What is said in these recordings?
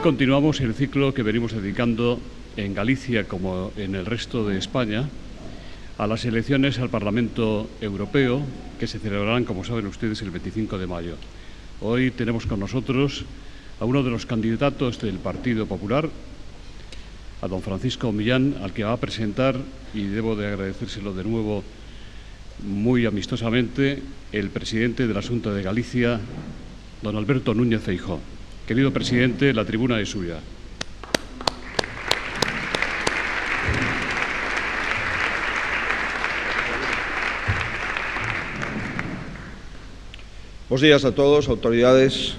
continuamos el ciclo que venimos dedicando en Galicia, como en el resto de España, a las elecciones al Parlamento Europeo, que se celebrarán, como saben ustedes, el 25 de mayo. Hoy tenemos con nosotros a uno de los candidatos del Partido Popular, a don Francisco Millán, al que va a presentar, y debo de agradecérselo de nuevo muy amistosamente, el presidente de la Xunta de Galicia, don Alberto Núñez Feijóo. Querido presidente, la tribuna es suya. Bos días a todos, autoridades,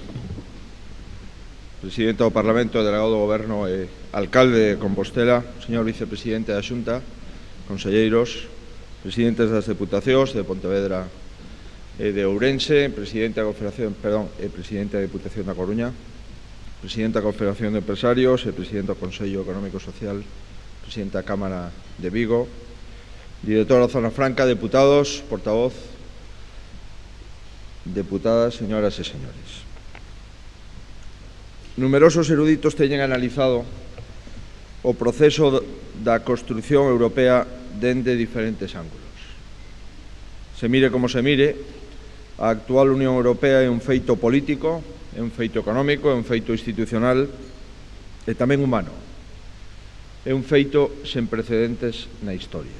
presidente do Parlamento, delegado do Goberno e alcalde de Compostela, señor vicepresidente da Xunta, conselleiros, presidentes das deputacións de Pontevedra e de Ourense, presidente da Diputación da Coruña, presidente da Confederación de Empresarios e presidente do Consello Económico e Social, presidente da Cámara de Vigo, director da Zona Franca, deputados, portavoz, deputadas, señoras e señores. Numerosos eruditos teñen analizado o proceso da construción europea dende diferentes ángulos. Se mire como se mire, a actual Unión Europea é un feito político, é un feito económico, é un feito institucional e tamén humano. É un feito sen precedentes na historia.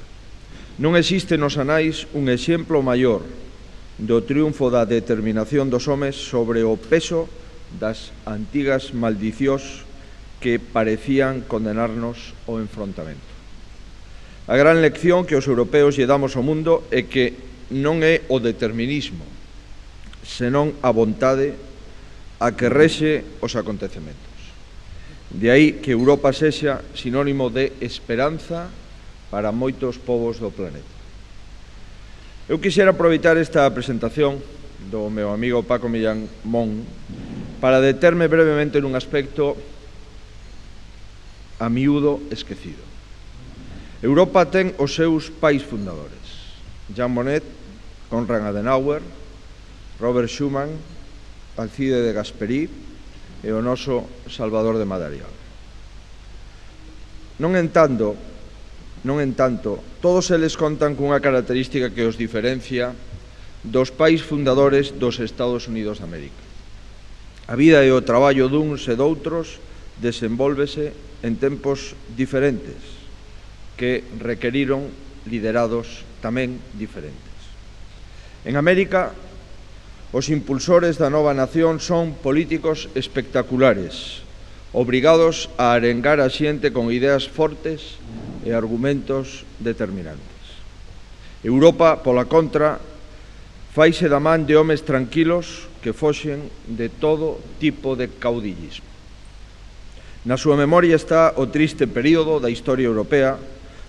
Non existe nos anais un exemplo maior do triunfo da determinación dos homes sobre o peso das antigas maldicións que parecían condenarnos ao enfrontamento. A gran lección que os europeos lle damos ao mundo é que non é o determinismo, senón a vontade a que rexe os acontecementos. De aí que Europa sexa sinónimo de esperanza para moitos povos do planeta. Eu quixera aproveitar esta presentación do meu amigo Paco Millán Mon para determe brevemente nun aspecto a miúdo esquecido. Europa ten os seus pais fundadores: Jean Monnet, Konrad Adenauer, Robert Schuman, Alcide de Gasperi e o noso Salvador de Madariaga. Non entanto, todos eles contan cunha característica que os diferencia dos pais fundadores dos Estados Unidos de América. A vida e o traballo duns e doutros desenvólvese en tempos diferentes que requeriron liderados tamén diferentes. En América, os impulsores da nova nación son políticos espectaculares, obrigados a arengar a xente con ideas fortes e argumentos determinantes. Europa, pola contra, faise da man de homes tranquilos que foxen de todo tipo de caudillismo. Na súa memoria está o triste período da historia europea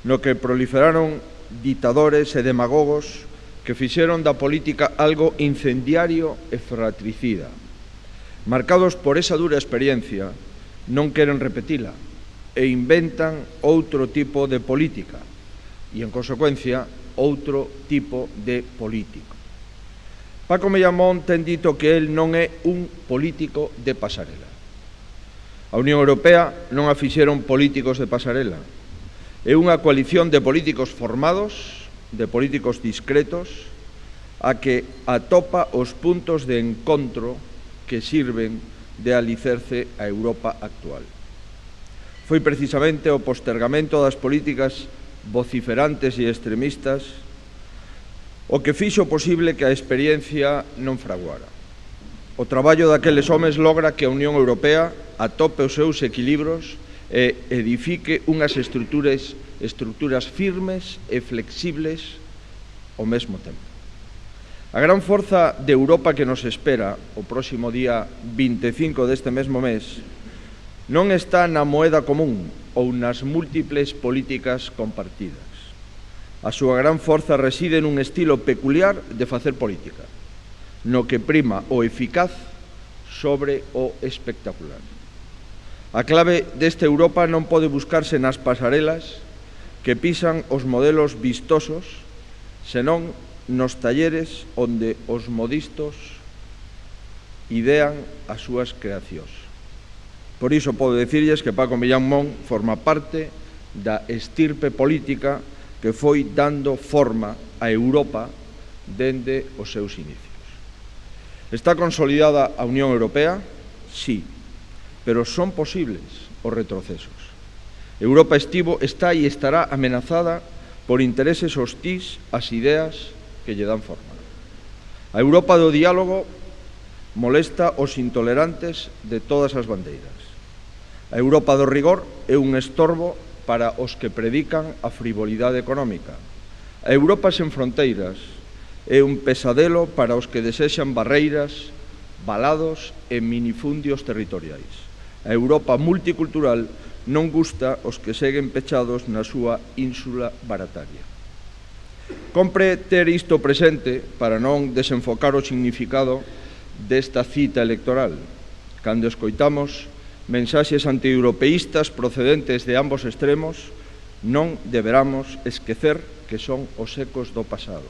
no que proliferaron ditadores e demagogos que fixeron da política algo incendiario e fratricida. Marcados por esa dura experiencia, non queren repetila e inventan outro tipo de política e, en consecuencia, outro tipo de político. Paco Millán Mon ten dito que el non é un político de pasarela. A Unión Europea non a fixeron políticos de pasarela. É unha coalición de políticos formados, de políticos discretos, a que atopa os puntos de encontro que sirven de alicerce a Europa actual. Foi precisamente o postergamento das políticas vociferantes e extremistas o que fixo posible que a experiencia non fraguara. O traballo daqueles homes logra que a Unión Europea atope os seus equilibrios e edifique unhas estruturas firmes e flexibles ao mesmo tempo. A gran forza de Europa que nos espera o próximo día 25 deste mesmo mes non está na moeda común ou nas múltiples políticas compartidas. A súa gran forza reside nun estilo peculiar de facer política, no que prima o eficaz sobre o espectacular. A clave desta Europa non pode buscarse nas pasarelas que pisan os modelos vistosos, senón nos talleres onde os modistos idean as súas creacións. Por iso podo dicirlles que Paco Millán Mon forma parte da estirpe política que foi dando forma a Europa dende os seus inicios. Está consolidada a Unión Europea? Sí, pero son posibles os retrocesos. Europa está e estará amenazada por intereses hostís ás ideas que lle dan forma. A Europa do diálogo molesta os intolerantes de todas as bandeiras. A Europa do rigor é un estorbo para os que predican a frivolidade económica. A Europa sen fronteiras é un pesadelo para os que desexan barreiras, valados e minifundios territoriais. A Europa multicultural non gusta os que seguen pechados na súa ínsula barataria. Compre ter isto presente para non desenfocar o significado desta cita electoral. Cando escoitamos mensaxes antieuropeístas procedentes de ambos extremos, non deberamos esquecer que son os ecos do pasado.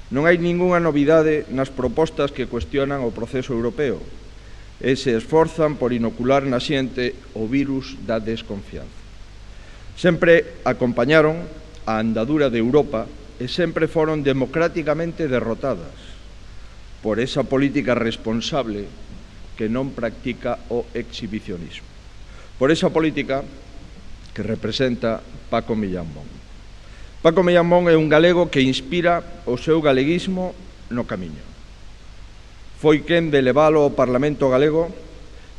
Non hai ningunha novidade nas propostas que cuestionan o proceso europeo e se esforzan por inocular na xente o virus da desconfianza. Sempre acompañaron a andadura de Europa e sempre foron democráticamente derrotadas por esa política responsable que non practica o exhibicionismo. Por esa política que representa Paco Millán Mon. Paco Millán Mon é un galego que inspira o seu galeguismo no camiño. Foi quen de leválo ao Parlamento galego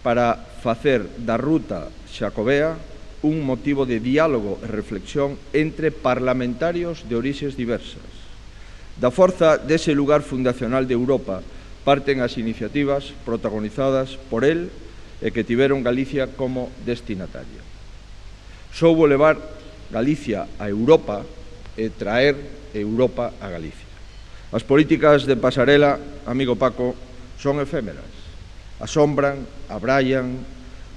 para facer da ruta xacobea un motivo de diálogo e reflexión entre parlamentarios de orixes diversas. Da forza dese lugar fundacional de Europa parten as iniciativas protagonizadas por el e que tiveron Galicia como destinataria. Soubo levar Galicia a Europa e traer Europa a Galicia. As políticas de pasarela, amigo Paco, son efémeras. Asombran, abraian,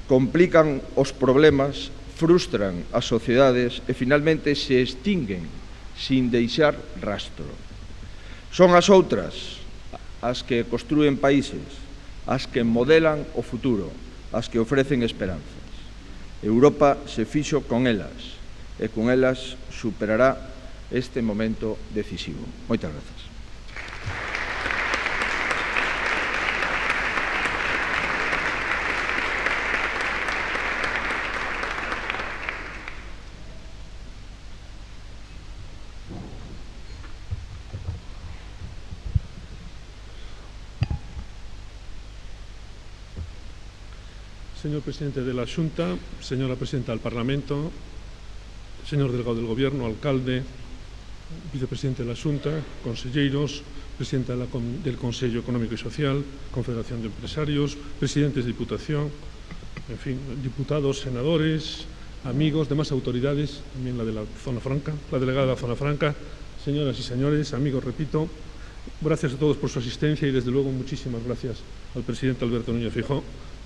complican os problemas, frustran as sociedades e finalmente se extinguen sin deixar rastro. Son as outras as que construen países, as que modelan o futuro, as que ofrecen esperanzas. Europa se fixo con elas e con elas superará este momento decisivo. Moitas grazas. Señor presidente de la Xunta, señora presidenta del Parlamento, señor delegado del Gobierno, alcalde, vicepresidente de la Xunta, conselleiros, presidenta del Consello Económico y Social, Confederación de Empresarios, presidentes de Diputación, en fin, diputados, senadores, amigos, demás autoridades, también la de la Zona Franca, la delegada de la Zona Franca, señoras y señores, amigos, repito, gracias a todos por su asistencia y desde luego muchísimas gracias al presidente Alberto Núñez Feijóo,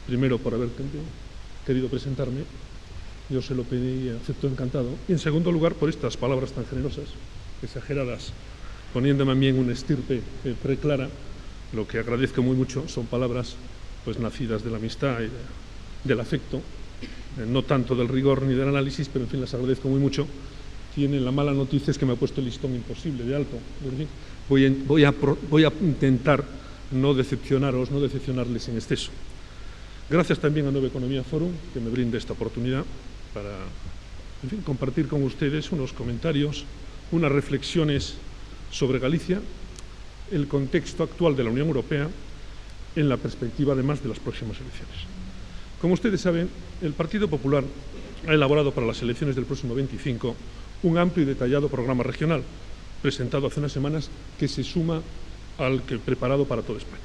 primero por haber querido presentarme, yo se lo pedí y acepto encantado, y en segundo lugar por estas palabras tan generosas, exageradas, poniéndome a mí en una estirpe preclara, lo que agradezco muy mucho, son palabras pues nacidas de la amistad y del afecto, no tanto del rigor ni del análisis, pero en fin las agradezco muy mucho. Tienen la mala noticia es que me ha puesto el listón imposible de alto, voy a intentar no decepcionaros, no decepcionarles en exceso. Gracias también a Nueva Economía Forum, que me brinda esta oportunidad para compartir con ustedes unos comentarios, unas reflexiones sobre Galicia, el contexto actual de la Unión Europea, en la perspectiva además de las próximas elecciones. Como ustedes saben, el Partido Popular ha elaborado para las elecciones del próximo 25 un amplio y detallado programa regional, presentado hace unas semanas, que se suma al que preparado para toda España.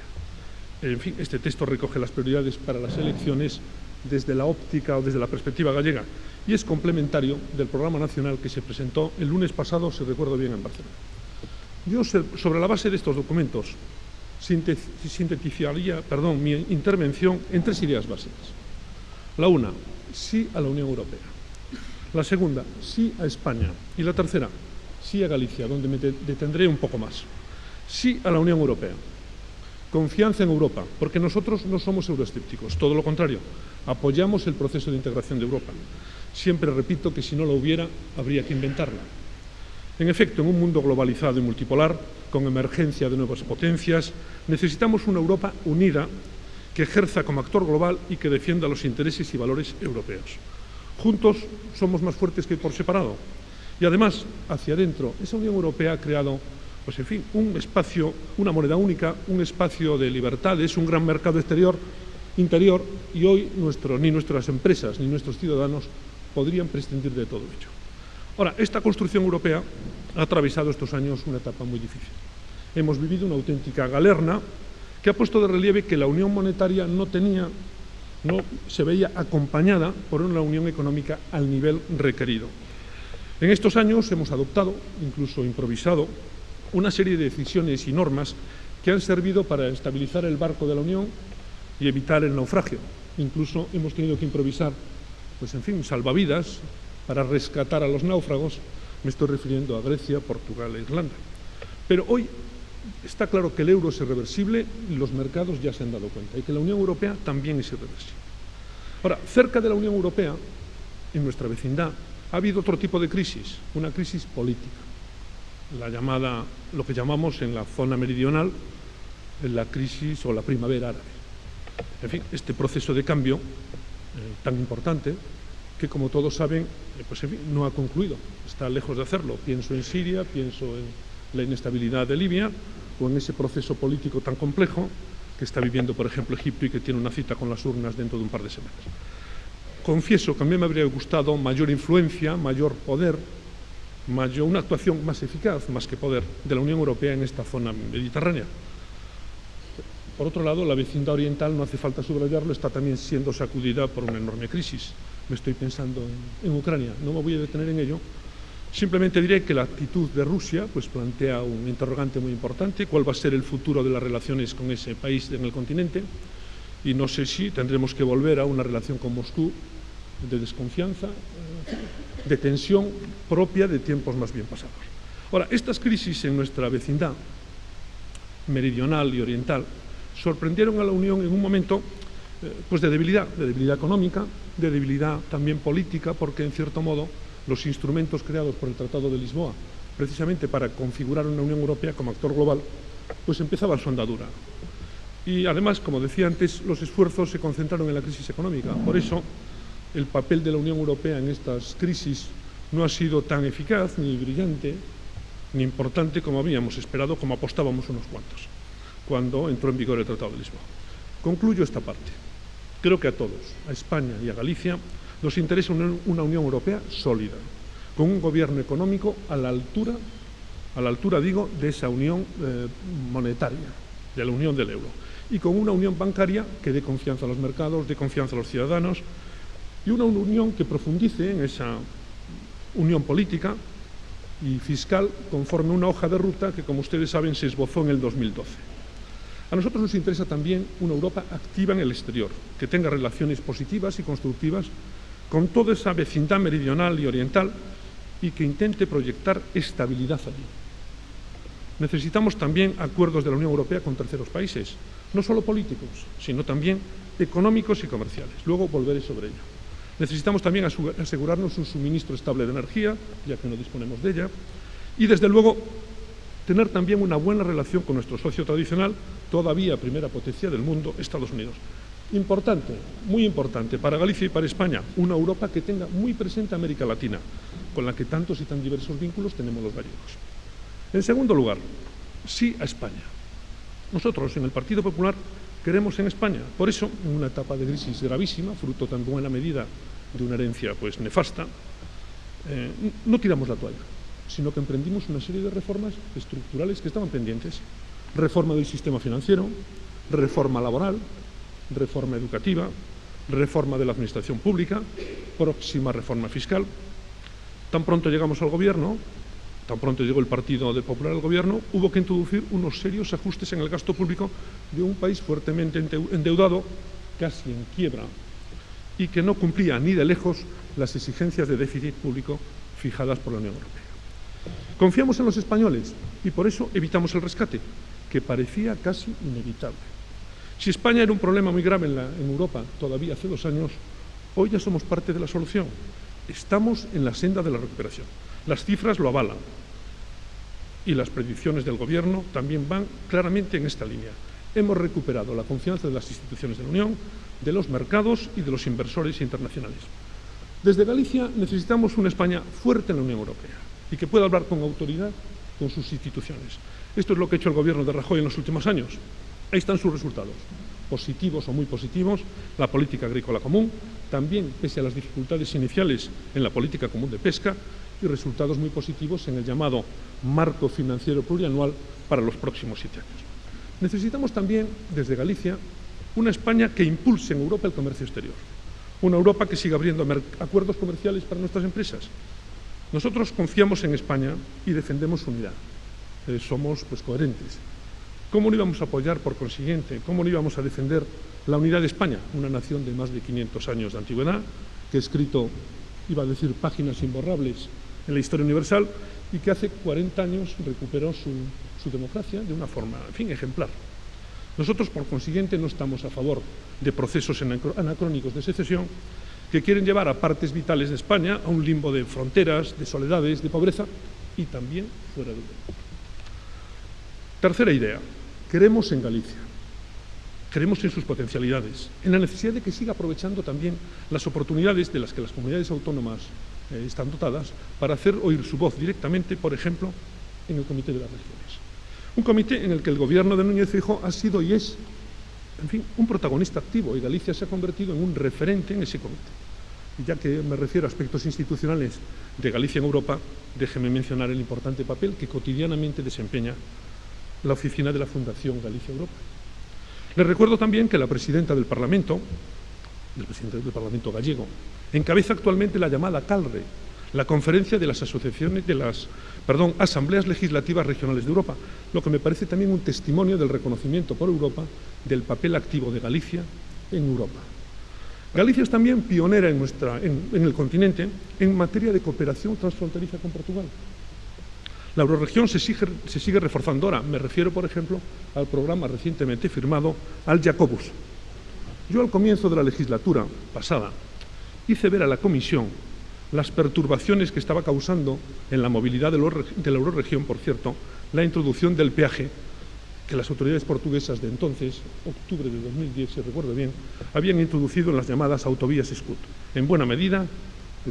En fin, este texto recoge las prioridades para las elecciones desde la óptica o desde la perspectiva gallega y es complementario del programa nacional que se presentó el lunes pasado, si recuerdo bien, en Barcelona. Yo, sobre la base de estos documentos, sintetizaría mi intervención en tres ideas básicas. La una, sí a la Unión Europea. La segunda, sí a España. Y la tercera, sí a Galicia, donde me detendré un poco más. Sí a la Unión Europea. Confianza en Europa, porque nosotros no somos euroescépticos, todo lo contrario, apoyamos el proceso de integración de Europa. Siempre repito que si no la hubiera, habría que inventarla. En efecto, en un mundo globalizado y multipolar, con emergencia de nuevas potencias, necesitamos una Europa unida que ejerza como actor global y que defienda los intereses y valores europeos. Juntos somos más fuertes que por separado. Y además, hacia adentro, esa Unión Europea ha creado, pues en fin, un espacio, una moneda única, un espacio de libertades, un gran mercado interior, y hoy ni nuestras empresas ni nuestros ciudadanos podrían prescindir de todo ello. Ahora, esta construcción europea ha atravesado estos años una etapa muy difícil. Hemos vivido una auténtica galerna que ha puesto de relieve que la unión monetaria no se veía acompañada por una unión económica al nivel requerido. En estos años hemos adoptado, incluso improvisado, una serie de decisiones y normas que han servido para estabilizar el barco de la Unión y evitar el naufragio. Incluso hemos tenido que improvisar, pues en fin, salvavidas para rescatar a los náufragos. Me estoy refiriendo a Grecia, Portugal e Irlanda. Pero hoy está claro que el euro es irreversible y los mercados ya se han dado cuenta, y que la Unión Europea también es irreversible. Ahora, cerca de la Unión Europea, en nuestra vecindad, ha habido otro tipo de crisis, una crisis política, lo que llamamos en la zona meridional la crisis o la primavera árabe. En fin, este proceso de cambio tan importante que, como todos saben, pues en fin, no ha concluido, está lejos de hacerlo. Pienso en Siria, pienso en la inestabilidad de Libia o en ese proceso político tan complejo que está viviendo, por ejemplo, Egipto y que tiene una cita con las urnas dentro de un par de semanas. Confieso que a mí me habría gustado mayor influencia, mayor poder, una actuación más eficaz, más que poder, de la Unión Europea en esta zona mediterránea. Por otro lado, la vecindad oriental, no hace falta subrayarlo, está también siendo sacudida por una enorme crisis. Me estoy pensando en Ucrania, no me voy a detener en ello. Simplemente diré que la actitud de Rusia pues plantea un interrogante muy importante: ¿cuál va a ser el futuro de las relaciones con ese país en el continente? Y no sé si tendremos que volver a una relación con Moscú de desconfianza, de tensión propia de tiempos más bien pasados. Ahora, estas crisis en nuestra vecindad meridional y oriental sorprendieron a la Unión en un momento pues de debilidad económica, de debilidad también política, porque en cierto modo los instrumentos creados por el Tratado de Lisboa, precisamente para configurar una Unión Europea como actor global, pues empezaban su andadura. Y además, como decía antes, los esfuerzos se concentraron en la crisis económica. Por eso, el papel de la Unión Europea en estas crisis no ha sido tan eficaz, ni brillante, ni importante como habíamos esperado, como apostábamos unos cuantos, cuando entró en vigor el Tratado de Lisboa. Concluyo esta parte. Creo que a todos, a España y a Galicia, nos interesa una Unión Europea sólida, con un gobierno económico a la altura de esa unión monetaria, de la unión del euro, y con una unión bancaria que dé confianza a los mercados, dé confianza a los ciudadanos, y una unión que profundice en esa unión política y fiscal conforme una hoja de ruta que, como ustedes saben, se esbozó en el 2012. A nosotros nos interesa también una Europa activa en el exterior, que tenga relaciones positivas y constructivas con toda esa vecindad meridional y oriental y que intente proyectar estabilidad allí. Necesitamos también acuerdos de la Unión Europea con terceros países, no solo políticos, sino también económicos y comerciales. Luego volveré sobre ello. Necesitamos también asegurarnos un suministro estable de energía, ya que no disponemos de ella, y desde luego tener también una buena relación con nuestro socio tradicional, todavía primera potencia del mundo, Estados Unidos. Importante, muy importante para Galicia y para España, una Europa que tenga muy presente a América Latina, con la que tantos y tan diversos vínculos tenemos los gallegos. En segundo lugar, sí a España. Nosotros, en el Partido Popular, queremos en España. Por eso, en una etapa de crisis gravísima, fruto tan buena medida de una herencia pues nefasta, no tiramos la toalla, sino que emprendimos una serie de reformas estructurales que estaban pendientes. Reforma del sistema financiero, reforma laboral, reforma educativa, reforma de la administración pública, próxima reforma fiscal. Tan pronto llegamos al gobierno, tan pronto llegó el Partido Popular al gobierno, hubo que introducir unos serios ajustes en el gasto público de un país fuertemente endeudado, casi en quiebra, y que no cumplía ni de lejos las exigencias de déficit público fijadas por la Unión Europea. Confiamos en los españoles y por eso evitamos el rescate, que parecía casi inevitable. Si España era un problema muy grave en Europa todavía hace 2 años, hoy ya somos parte de la solución. Estamos en la senda de la recuperación. Las cifras lo avalan y las predicciones del Gobierno también van claramente en esta línea. Hemos recuperado la confianza de las instituciones de la Unión, de los mercados y de los inversores internacionales. Desde Galicia necesitamos una España fuerte en la Unión Europea y que pueda hablar con autoridad con sus instituciones. Esto es lo que ha hecho el Gobierno de Rajoy en los últimos años. Ahí están sus resultados, positivos o muy positivos. La política agrícola común, también pese a las dificultades iniciales en la política común de pesca, y resultados muy positivos en el llamado marco financiero plurianual para los próximos 7 años. Necesitamos también, desde Galicia, una España que impulse en Europa el comercio exterior, una Europa que siga abriendo acuerdos comerciales para nuestras empresas. Nosotros confiamos en España y defendemos su unidad. Somos coherentes. ¿Cómo no íbamos a apoyar, por consiguiente, cómo no íbamos a defender la unidad de España, una nación de más de 500 años de antigüedad, que ha escrito, iba a decir, páginas imborrables en la historia universal y que hace 40 años recuperó su democracia de una forma, en fin, ejemplar? Nosotros, por consiguiente, no estamos a favor de procesos anacrónicos de secesión que quieren llevar a partes vitales de España a un limbo de fronteras, de soledades, de pobreza y también fuera de Europa. Tercera idea, creemos en Galicia, creemos en sus potencialidades, en la necesidad de que siga aprovechando también las oportunidades de las que las comunidades autónomas están dotadas para hacer oír su voz directamente, por ejemplo, en el Comité de las Regiones. Un comité en el que el Gobierno de Núñez Feijóo ha sido y es, en fin, un protagonista activo, y Galicia se ha convertido en un referente en ese comité. Y ya que me refiero a aspectos institucionales de Galicia en Europa, déjeme mencionar el importante papel que cotidianamente desempeña la oficina de la Fundación Galicia Europa. Les recuerdo también que la presidenta del Parlamento, el presidente del Parlamento gallego, encabeza actualmente la llamada CALRE, la Conferencia de las Asambleas Legislativas Regionales de Europa, lo que me parece también un testimonio del reconocimiento por Europa del papel activo de Galicia en Europa. Galicia es también pionera en el continente en materia de cooperación transfronteriza con Portugal. La Eurorregión se sigue reforzando ahora. Me refiero, por ejemplo, al programa recientemente firmado Al Jacobus. Yo, al comienzo de la legislatura pasada, hice ver a la Comisión las perturbaciones que estaba causando en la movilidad de la Eurorregión, por cierto, la introducción del peaje que las autoridades portuguesas de entonces, octubre de 2010, si recuerdo bien, habían introducido en las llamadas autovías SCUT. En buena medida,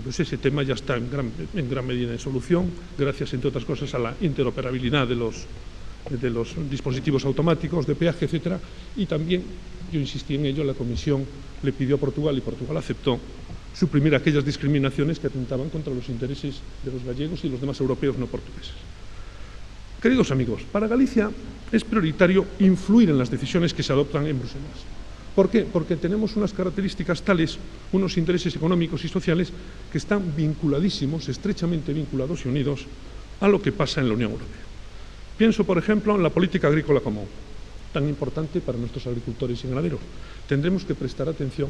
pues ese tema ya está en gran medida en solución, gracias, entre otras cosas, a la interoperabilidad de los dispositivos automáticos de peaje, etcétera, y también, yo insistí en ello, la Comisión le pidió a Portugal y Portugal aceptó suprimir aquellas discriminaciones que atentaban contra los intereses de los gallegos y los demás europeos no portugueses. Queridos amigos, para Galicia es prioritario influir en las decisiones que se adoptan en Bruselas. ¿Por qué? Porque tenemos unas características tales, unos intereses económicos y sociales que están vinculadísimos, estrechamente vinculados y unidos a lo que pasa en la Unión Europea. Pienso, por ejemplo, en la política agrícola común, tan importante para nuestros agricultores y ganaderos. Tendremos que prestar atención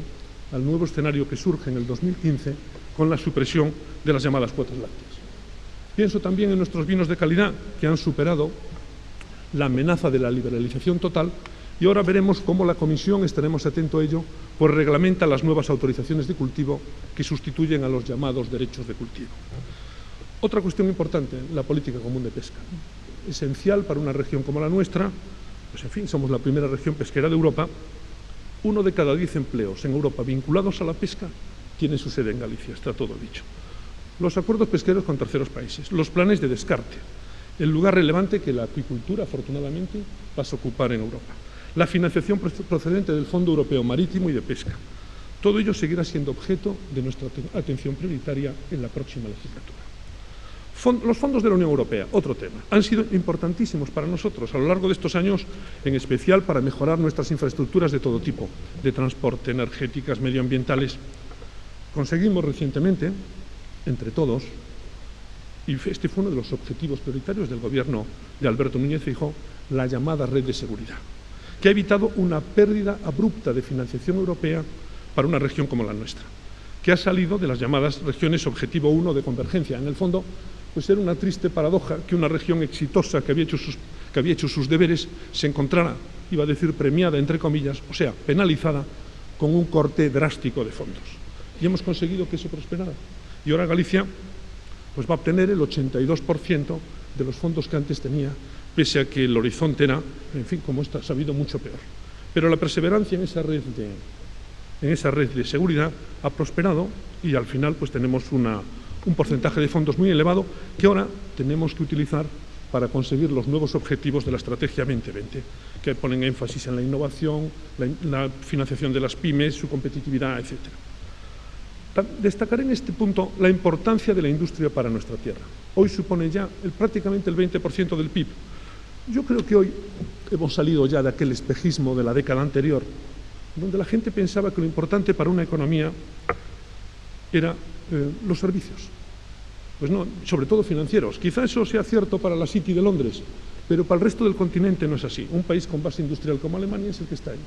al nuevo escenario que surge en el 2015 con la supresión de las llamadas cuotas lácteas. Pienso también en nuestros vinos de calidad, que han superado la amenaza de la liberalización total, y ahora veremos cómo la Comisión, estaremos atentos a ello, pues reglamenta las nuevas autorizaciones de cultivo que sustituyen a los llamados derechos de cultivo. Otra cuestión importante, la política común de pesca. Esencial para una región como la nuestra, pues en fin, somos la primera región pesquera de Europa. 1 de cada 10 empleos en Europa vinculados a la pesca tiene su sede en Galicia, está todo dicho. Los acuerdos pesqueros con terceros países, los planes de descarte, el lugar relevante que la acuicultura, afortunadamente, pasa a ocupar en Europa, la financiación procedente del Fondo Europeo Marítimo y de Pesca. Todo ello seguirá siendo objeto de nuestra atención prioritaria en la próxima legislatura. Los fondos de la Unión Europea, otro tema, han sido importantísimos para nosotros a lo largo de estos años, en especial para mejorar nuestras infraestructuras de todo tipo, de transporte, energéticas, medioambientales. Conseguimos recientemente, entre todos, y este fue uno de los objetivos prioritarios del Gobierno de Alberto Núñez Feijóo, la llamada red de seguridad, que ha evitado una pérdida abrupta de financiación europea para una región como la nuestra, que ha salido de las llamadas regiones Objetivo 1 de convergencia. En el fondo, pues era una triste paradoja que una región exitosa que había hecho sus que había hecho sus deberes, se encontrara, iba a decir premiada, entre comillas, o sea, penalizada, con un corte drástico de fondos. Y hemos conseguido que eso prosperara. Y ahora Galicia pues va a obtener el 82% de los fondos que antes tenía, pese a que el horizonte era, en fin, como está sabido, mucho peor. Pero la perseverancia en esa red de seguridad ha prosperado y al final pues tenemos un porcentaje de fondos muy elevado que ahora tenemos que utilizar para conseguir los nuevos objetivos de la Estrategia 2020, que ponen énfasis en la innovación, la financiación de las pymes, su competitividad, etc. Destacaré en este punto la importancia de la industria para nuestra tierra. Hoy supone ya prácticamente el 20% del PIB. Yo creo que hoy hemos salido ya de aquel espejismo de la década anterior, donde la gente pensaba que lo importante para una economía era los servicios. Pues no, sobre todo financieros. Quizá eso sea cierto para la City de Londres, pero para el resto del continente no es así. Un país con base industrial como Alemania es el que está ahí.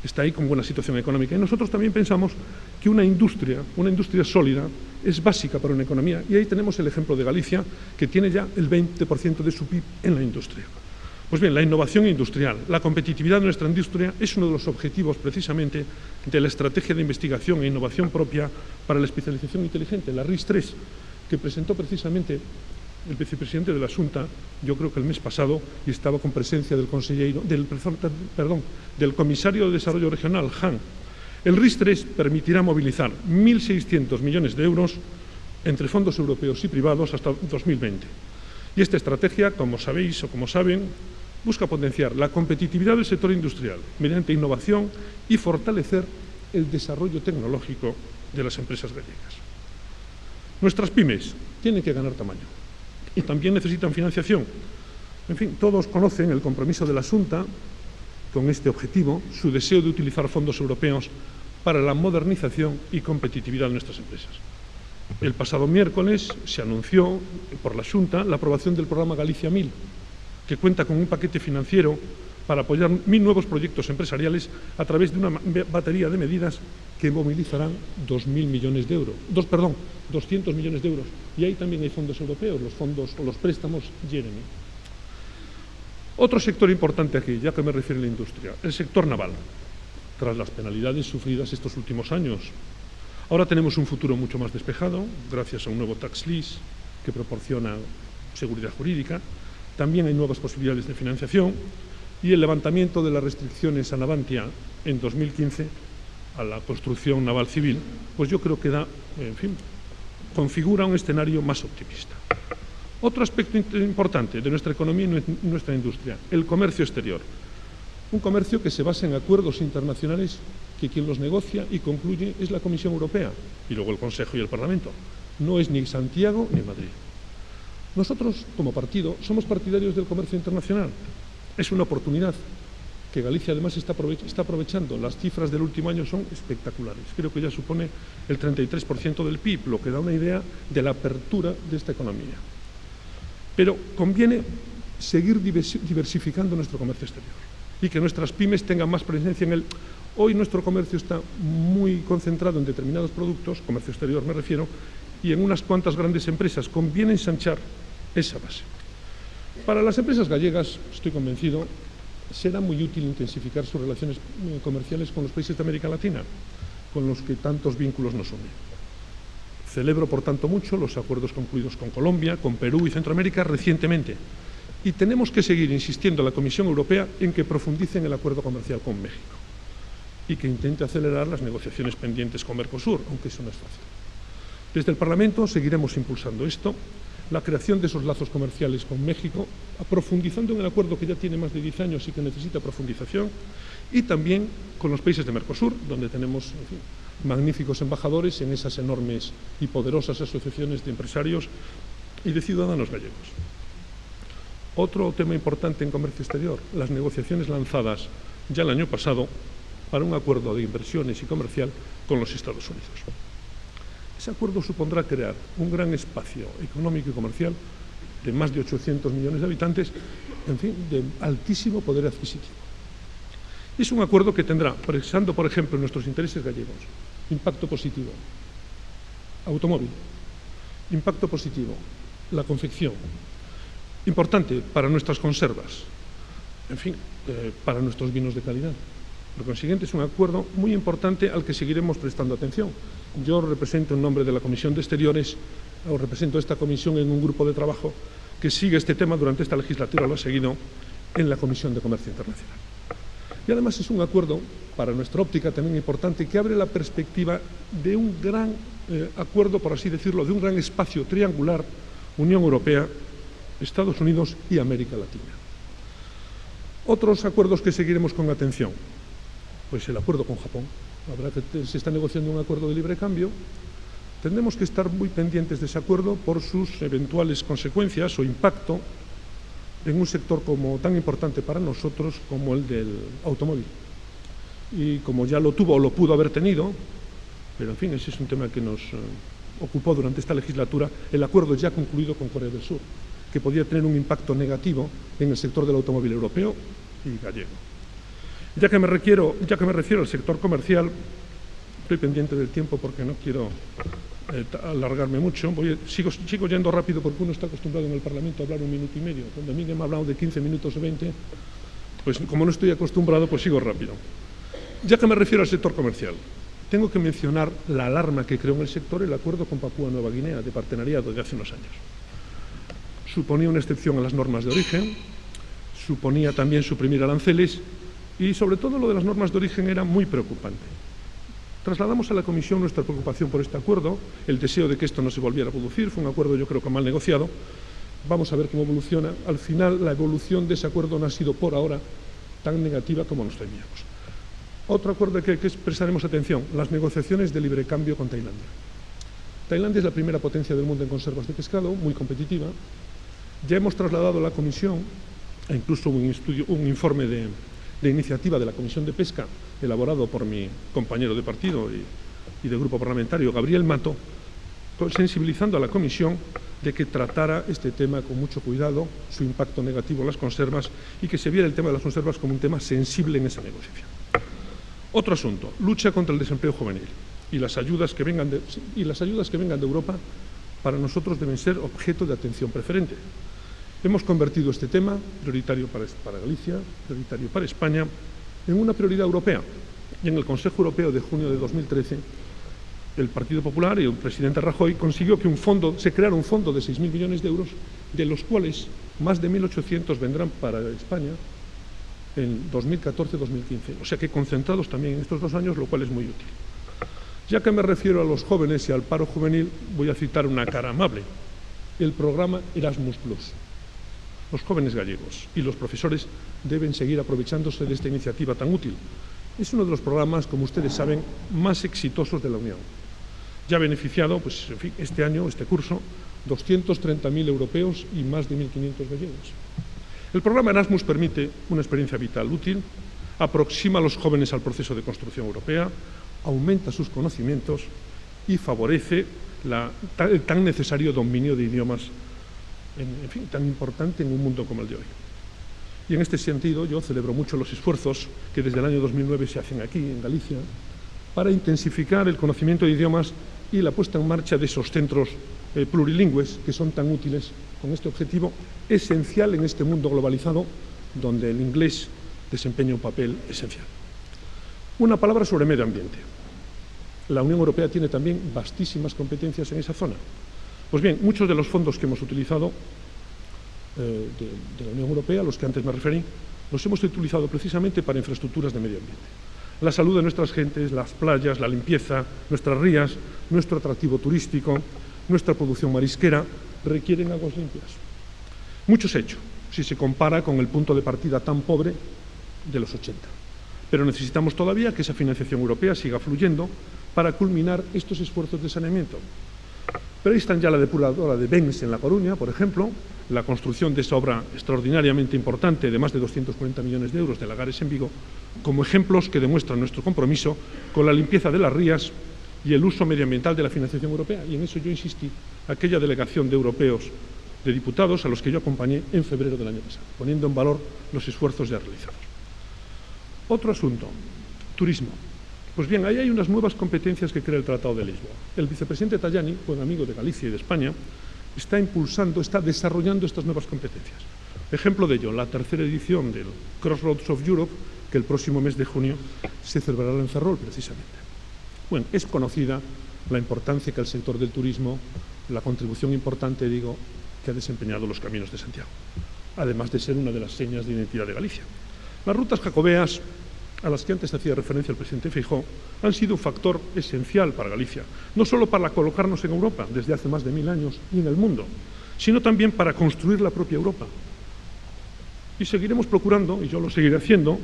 Está ahí con buena situación económica. Y nosotros también pensamos que una industria sólida, es básica para una economía. Y ahí tenemos el ejemplo de Galicia, que tiene ya el 20% de su PIB en la industria. Pues bien, la innovación industrial, la competitividad de nuestra industria es uno de los objetivos precisamente de la estrategia de investigación e innovación propia para la especialización inteligente, la RIS3, que presentó precisamente el vicepresidente de la Xunta, yo creo que el mes pasado, y estaba con presencia del comisario de Desarrollo Regional, Han. El RIS3 permitirá movilizar 1.600 millones de euros entre fondos europeos y privados hasta 2020. Y esta estrategia, como sabéis o como saben, busca potenciar la competitividad del sector industrial mediante innovación y fortalecer el desarrollo tecnológico de las empresas gallegas. Nuestras pymes tienen que ganar tamaño y también necesitan financiación. En fin, todos conocen el compromiso de la Xunta con este objetivo, su deseo de utilizar fondos europeos para la modernización y competitividad de nuestras empresas. El pasado miércoles se anunció por la Xunta la aprobación del programa Galicia 1000, que cuenta con un paquete financiero para apoyar 1.000 nuevos proyectos empresariales a través de una batería de medidas que movilizarán 200 millones de euros. Y ahí también hay fondos europeos, los fondos o los préstamos Jeremy. Otro sector importante aquí, ya que me refiero a la industria, el sector naval. Tras las penalidades sufridas estos últimos años, ahora tenemos un futuro mucho más despejado, gracias a un nuevo tax lease que proporciona seguridad jurídica. También hay nuevas posibilidades de financiación y el levantamiento de las restricciones a Navantia en 2015 a la construcción naval civil, pues yo creo que configura un escenario más optimista. Otro aspecto importante de nuestra economía y nuestra industria, el comercio exterior. Un comercio que se basa en acuerdos internacionales que quien los negocia y concluye es la Comisión Europea y luego el Consejo y el Parlamento. No es ni Santiago ni Madrid. Nosotros, como partido, somos partidarios del comercio internacional. Es una oportunidad que Galicia además está aprovechando. Las cifras del último año son espectaculares. Creo que ya supone el 33% del PIB, lo que da una idea de la apertura de esta economía. Pero conviene seguir diversificando nuestro comercio exterior y que nuestras pymes tengan más presencia en él. Hoy nuestro comercio está muy concentrado en determinados productos, comercio exterior me refiero, y en unas cuantas grandes empresas. Conviene ensanchar esa base. Para las empresas gallegas, estoy convencido, será muy útil intensificar sus relaciones comerciales con los países de América Latina, con los que tantos vínculos nos unen. Celebro, por tanto, mucho los acuerdos concluidos con Colombia, con Perú y Centroamérica recientemente. Y tenemos que seguir insistiendo a la Comisión Europea en que profundice en el acuerdo comercial con México y que intente acelerar las negociaciones pendientes con Mercosur, aunque eso no es fácil. Desde el Parlamento seguiremos impulsando esto, la creación de esos lazos comerciales con México, profundizando en el acuerdo que ya tiene más de 10 años y que necesita profundización, y también con los países de Mercosur, donde tenemos magníficos embajadores en esas enormes y poderosas asociaciones de empresarios y de ciudadanos gallegos. Otro tema importante en comercio exterior, las negociaciones lanzadas ya el año pasado para un acuerdo de inversiones y comercial con los Estados Unidos. Ese acuerdo supondrá crear un gran espacio económico y comercial de más de 800 millones de habitantes, en fin, de altísimo poder adquisitivo. Es un acuerdo que tendrá, pensando por ejemplo en nuestros intereses gallegos, impacto positivo, automóvil, impacto positivo, la confección, importante para nuestras conservas, en fin, para nuestros vinos de calidad. Por consiguiente, es un acuerdo muy importante al que seguiremos prestando atención. Yo represento en nombre de la Comisión de Exteriores, o represento esta comisión en un grupo de trabajo que sigue este tema durante esta legislatura, lo ha seguido en la Comisión de Comercio Internacional. Y además es un acuerdo, para nuestra óptica también importante, que abre la perspectiva de un gran acuerdo, por así decirlo, de un gran espacio triangular, Unión Europea, Estados Unidos y América Latina. Otros acuerdos que seguiremos con atención, pues el acuerdo con Japón. Se está negociando un acuerdo de libre cambio. Tendremos que estar muy pendientes de ese acuerdo por sus eventuales consecuencias o impacto en un sector tan importante para nosotros como el del automóvil. Y como ya lo tuvo o lo pudo haber tenido, pero en fin, ese es un tema que nos ocupó durante esta legislatura, el acuerdo ya concluido con Corea del Sur, que podía tener un impacto negativo en el sector del automóvil europeo y gallego. Ya que me refiero al sector comercial, estoy pendiente del tiempo porque no quiero alargarme mucho. Sigo yendo rápido porque uno está acostumbrado en el Parlamento a hablar 1 minuto y medio. Cuando a mí me ha hablado de 15 minutos o 20, pues como no estoy acostumbrado, pues sigo rápido. Ya que me refiero al sector comercial, tengo que mencionar la alarma que creó en el sector el acuerdo con Papúa Nueva Guinea de partenariado de hace unos años. Suponía una excepción a las normas de origen, suponía también suprimir aranceles y sobre todo lo de las normas de origen era muy preocupante. Trasladamos a la Comisión nuestra preocupación por este acuerdo, el deseo de que esto no se volviera a producir. Fue un acuerdo, yo creo, que mal negociado. Vamos a ver cómo evoluciona. Al final, la evolución de ese acuerdo no ha sido, por ahora, tan negativa como nos temíamos. Otro acuerdo que prestaremos atención, las negociaciones de libre cambio con Tailandia. Tailandia es la primera potencia del mundo en conservas de pescado, muy competitiva. Ya hemos trasladado a la Comisión, e incluso un informe de iniciativa de la Comisión de Pesca, elaborado por mi compañero de partido y de grupo parlamentario, Gabriel Mato, sensibilizando a la Comisión de que tratara este tema con mucho cuidado, su impacto negativo en las conservas, y que se viera el tema de las conservas como un tema sensible en esa negociación. Otro asunto, lucha contra el desempleo juvenil. Y las ayudas que vengan de Europa, para nosotros deben ser objeto de atención preferente. Hemos convertido este tema, prioritario para Galicia, prioritario para España, en una prioridad europea. Y en el Consejo Europeo de junio de 2013, el Partido Popular y el presidente Rajoy consiguió que se creara un fondo de 6.000 millones de euros, de los cuales más de 1.800 vendrán para España en 2014-2015. O sea que concentrados también en estos 2 años, lo cual es muy útil. Ya que me refiero a los jóvenes y al paro juvenil, voy a citar una cara amable: el programa Erasmus+. Los jóvenes gallegos y los profesores deben seguir aprovechándose de esta iniciativa tan útil. Es uno de los programas, como ustedes saben, más exitosos de la Unión. Ya ha beneficiado, pues, en fin, este año, este curso, 230.000 europeos y más de 1.500 gallegos. El programa Erasmus permite una experiencia vital útil, aproxima a los jóvenes al proceso de construcción europea, aumenta sus conocimientos y favorece el tan necesario dominio de idiomas, en fin, tan importante en un mundo como el de hoy. Y en este sentido yo celebro mucho los esfuerzos que desde el año 2009 se hacen aquí, en Galicia, para intensificar el conocimiento de idiomas y la puesta en marcha de esos centros plurilingües que son tan útiles con este objetivo esencial en este mundo globalizado donde el inglés desempeña un papel esencial. Una palabra sobre medio ambiente. La Unión Europea tiene también vastísimas competencias en esa zona. Pues bien, muchos de los fondos que hemos utilizado de la Unión Europea, los que antes me referí, los hemos utilizado precisamente para infraestructuras de medio ambiente. La salud de nuestras gentes, las playas, la limpieza, nuestras rías, nuestro atractivo turístico, nuestra producción marisquera, requieren aguas limpias. Mucho se ha hecho, si se compara con el punto de partida tan pobre de los 80. Pero necesitamos todavía que esa financiación europea siga fluyendo para culminar estos esfuerzos de saneamiento. Pero ahí están ya la depuradora de Bens en La Coruña, por ejemplo, la construcción de esa obra extraordinariamente importante de más de 240 millones de euros de Lagares en Vigo, como ejemplos que demuestran nuestro compromiso con la limpieza de las rías y el uso medioambiental de la financiación europea. Y en eso yo insistí, aquella delegación de europeos, de diputados, a los que yo acompañé en febrero del año pasado, poniendo en valor los esfuerzos ya realizados. Otro asunto, turismo. Pues bien, ahí hay unas nuevas competencias que crea el Tratado de Lisboa. El vicepresidente Tajani, buen amigo de Galicia y de España, está impulsando, está desarrollando estas nuevas competencias. Ejemplo de ello, la tercera edición del Crossroads of Europe, que el próximo mes de junio se celebrará en Ferrol, precisamente. Bueno, es conocida la importancia que el sector del turismo, la contribución importante, digo, que ha desempeñado los Caminos de Santiago, además de ser una de las señas de identidad de Galicia. Las rutas jacobeas, a las que antes hacía referencia el presidente Feijóo, han sido un factor esencial para Galicia, no solo para colocarnos en Europa desde hace más de 1000 años y en el mundo, sino también para construir la propia Europa. Y seguiremos procurando, y yo lo seguiré haciendo,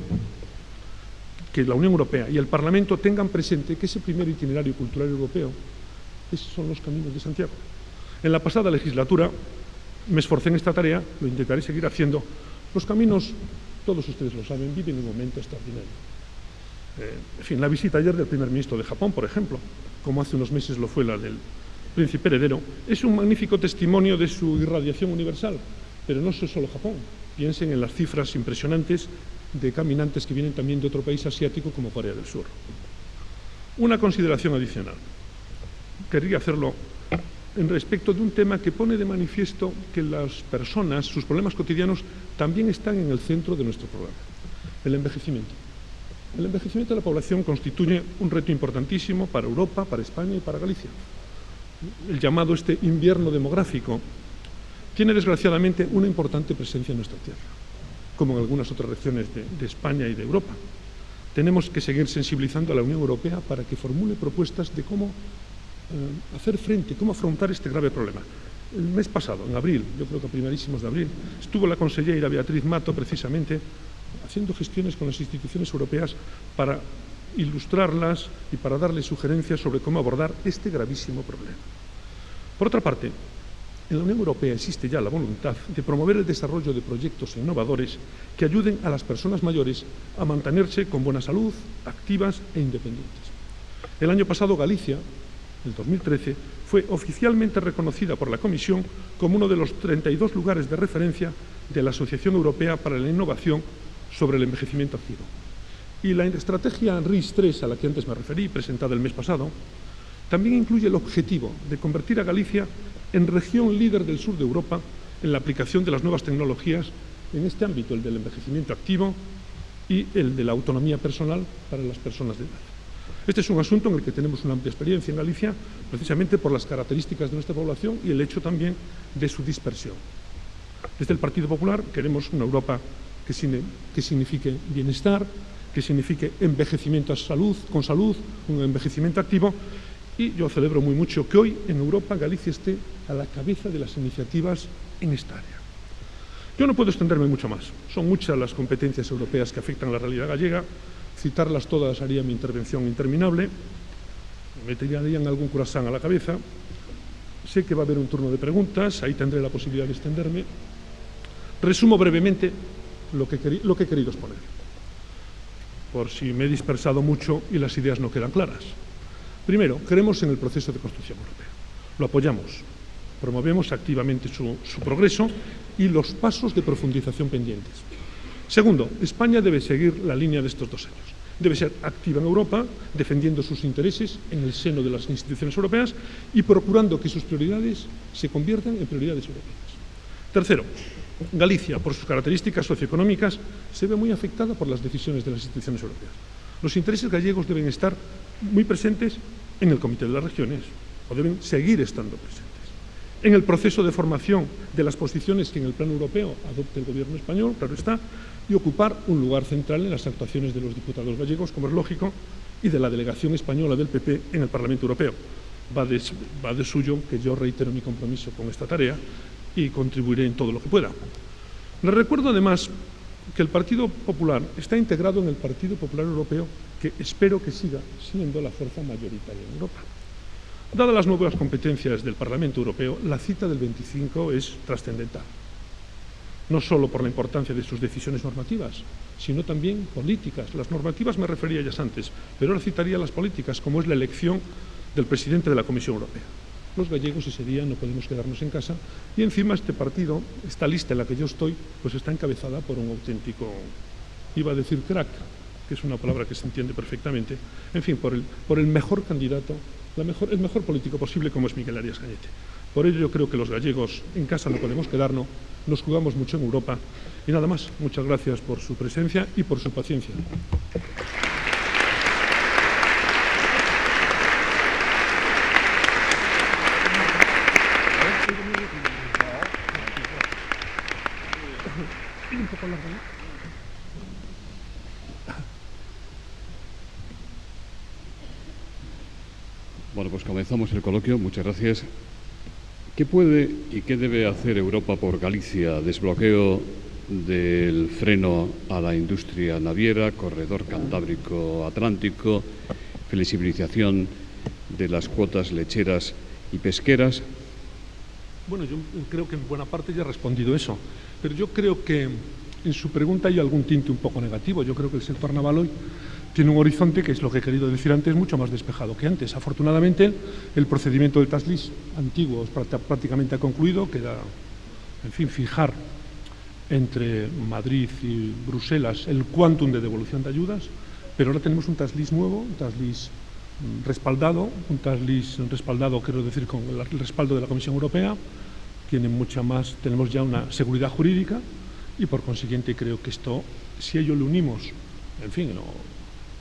que la Unión Europea y el Parlamento tengan presente que ese primer itinerario cultural europeo son los Caminos de Santiago. En la pasada legislatura me esforcé en esta tarea, lo intentaré seguir haciendo. Los caminos, todos ustedes lo saben, viven un momento extraordinario. En fin, la visita ayer del primer ministro de Japón, por ejemplo, como hace unos meses lo fue la del príncipe heredero, es un magnífico testimonio de su irradiación universal. Pero no es solo Japón. Piensen en las cifras impresionantes de caminantes que vienen también de otro país asiático como Corea del Sur. Una consideración adicional. Querría hacerlo en respecto de un tema que pone de manifiesto que las personas, sus problemas cotidianos, también están en el centro de nuestro programa. El envejecimiento. El envejecimiento de la población constituye un reto importantísimo para Europa, para España y para Galicia. El llamado invierno demográfico tiene desgraciadamente una importante presencia en nuestra tierra, como en algunas otras regiones de España y de Europa. Tenemos que seguir sensibilizando a la Unión Europea para que formule propuestas de cómo hacer frente, cómo afrontar este grave problema. El mes pasado, en abril, yo creo que a primerísimos de abril, estuvo la consellera Beatriz Mato precisamente haciendo gestiones con las instituciones europeas para ilustrarlas y para darles sugerencias sobre cómo abordar este gravísimo problema. Por otra parte, en la Unión Europea existe ya la voluntad de promover el desarrollo de proyectos innovadores que ayuden a las personas mayores a mantenerse con buena salud, activas e independientes. El año pasado Galicia, el 2013, fue oficialmente reconocida por la Comisión como uno de los 32 lugares de referencia de la Asociación Europea para la Innovación sobre el Envejecimiento Activo. Y la estrategia RIS3, a la que antes me referí, presentada el mes pasado, también incluye el objetivo de convertir a Galicia en región líder del sur de Europa en la aplicación de las nuevas tecnologías en este ámbito, el del envejecimiento activo y el de la autonomía personal para las personas de edad. Este es un asunto en el que tenemos una amplia experiencia en Galicia, precisamente por las características de nuestra población y el hecho también de su dispersión. Desde el Partido Popular queremos una Europa que signifique bienestar, que signifique envejecimiento con salud, un envejecimiento activo, y yo celebro muy mucho que hoy en Europa Galicia esté a la cabeza de las iniciativas en esta área. Yo no puedo extenderme mucho más. Son muchas las competencias europeas que afectan a la realidad gallega. Citarlas todas haría mi intervención interminable. Me tirarían algún croissant a la cabeza. Sé que va a haber un turno de preguntas, ahí tendré la posibilidad de extenderme. Resumo brevemente lo que he querido exponer, por si me he dispersado mucho y las ideas no quedan claras. Primero, creemos en el proceso de construcción europea. Lo apoyamos, promovemos activamente su progreso y los pasos de profundización pendientes. Segundo, España debe seguir la línea de estos 2 años. Debe ser activa en Europa, defendiendo sus intereses en el seno de las instituciones europeas y procurando que sus prioridades se conviertan en prioridades europeas. Tercero, Galicia, por sus características socioeconómicas, se ve muy afectada por las decisiones de las instituciones europeas. Los intereses gallegos deben estar muy presentes en el Comité de las Regiones, o deben seguir estando presentes, en el proceso de formación de las posiciones que en el plano europeo adopte el Gobierno español, claro está, y ocupar un lugar central en las actuaciones de los diputados gallegos, como es lógico, y de la delegación española del PP en el Parlamento Europeo. Va de suyo que yo reitero mi compromiso con esta tarea y contribuiré en todo lo que pueda. Les recuerdo además que el Partido Popular está integrado en el Partido Popular Europeo, que espero que siga siendo la fuerza mayoritaria en Europa. Dadas las nuevas competencias del Parlamento Europeo, la cita del 25 es trascendental. No solo por la importancia de sus decisiones normativas, sino también políticas. Las normativas me refería a ellas antes, pero ahora citaría las políticas, como es la elección del presidente de la Comisión Europea. Los gallegos ese día no podemos quedarnos en casa y encima este partido, esta lista en la que yo estoy, pues está encabezada por un auténtico, iba a decir crack, que es una palabra que se entiende perfectamente, en fin, por el mejor candidato, el mejor político posible, como es Miguel Arias Cañete. Por ello yo creo que los gallegos en casa no podemos quedarnos, nos jugamos mucho en Europa. Y nada más, muchas gracias por su presencia y por su paciencia. Bueno, pues comenzamos el coloquio. Muchas gracias. ¿Qué puede y qué debe hacer Europa por Galicia? Desbloqueo del freno a la industria naviera, corredor cantábrico-atlántico, flexibilización de las cuotas lecheras y pesqueras. Bueno, yo creo que en buena parte ya he respondido eso, pero yo creo que en su pregunta hay algún tinte un poco negativo. Yo creo que el sector naval hoy tiene un horizonte, que es lo que he querido decir antes, mucho más despejado que antes. Afortunadamente, el procedimiento del TASLIS antiguo prácticamente ha concluido. Queda, en fin, fijar entre Madrid y Bruselas el quantum de devolución de ayudas, pero ahora tenemos un TASLIS nuevo, un TASLIS respaldado, quiero decir, con el respaldo de la Comisión Europea. Tiene mucha más, tenemos ya una seguridad jurídica y, por consiguiente, creo que esto, si a ello le unimos, en fin,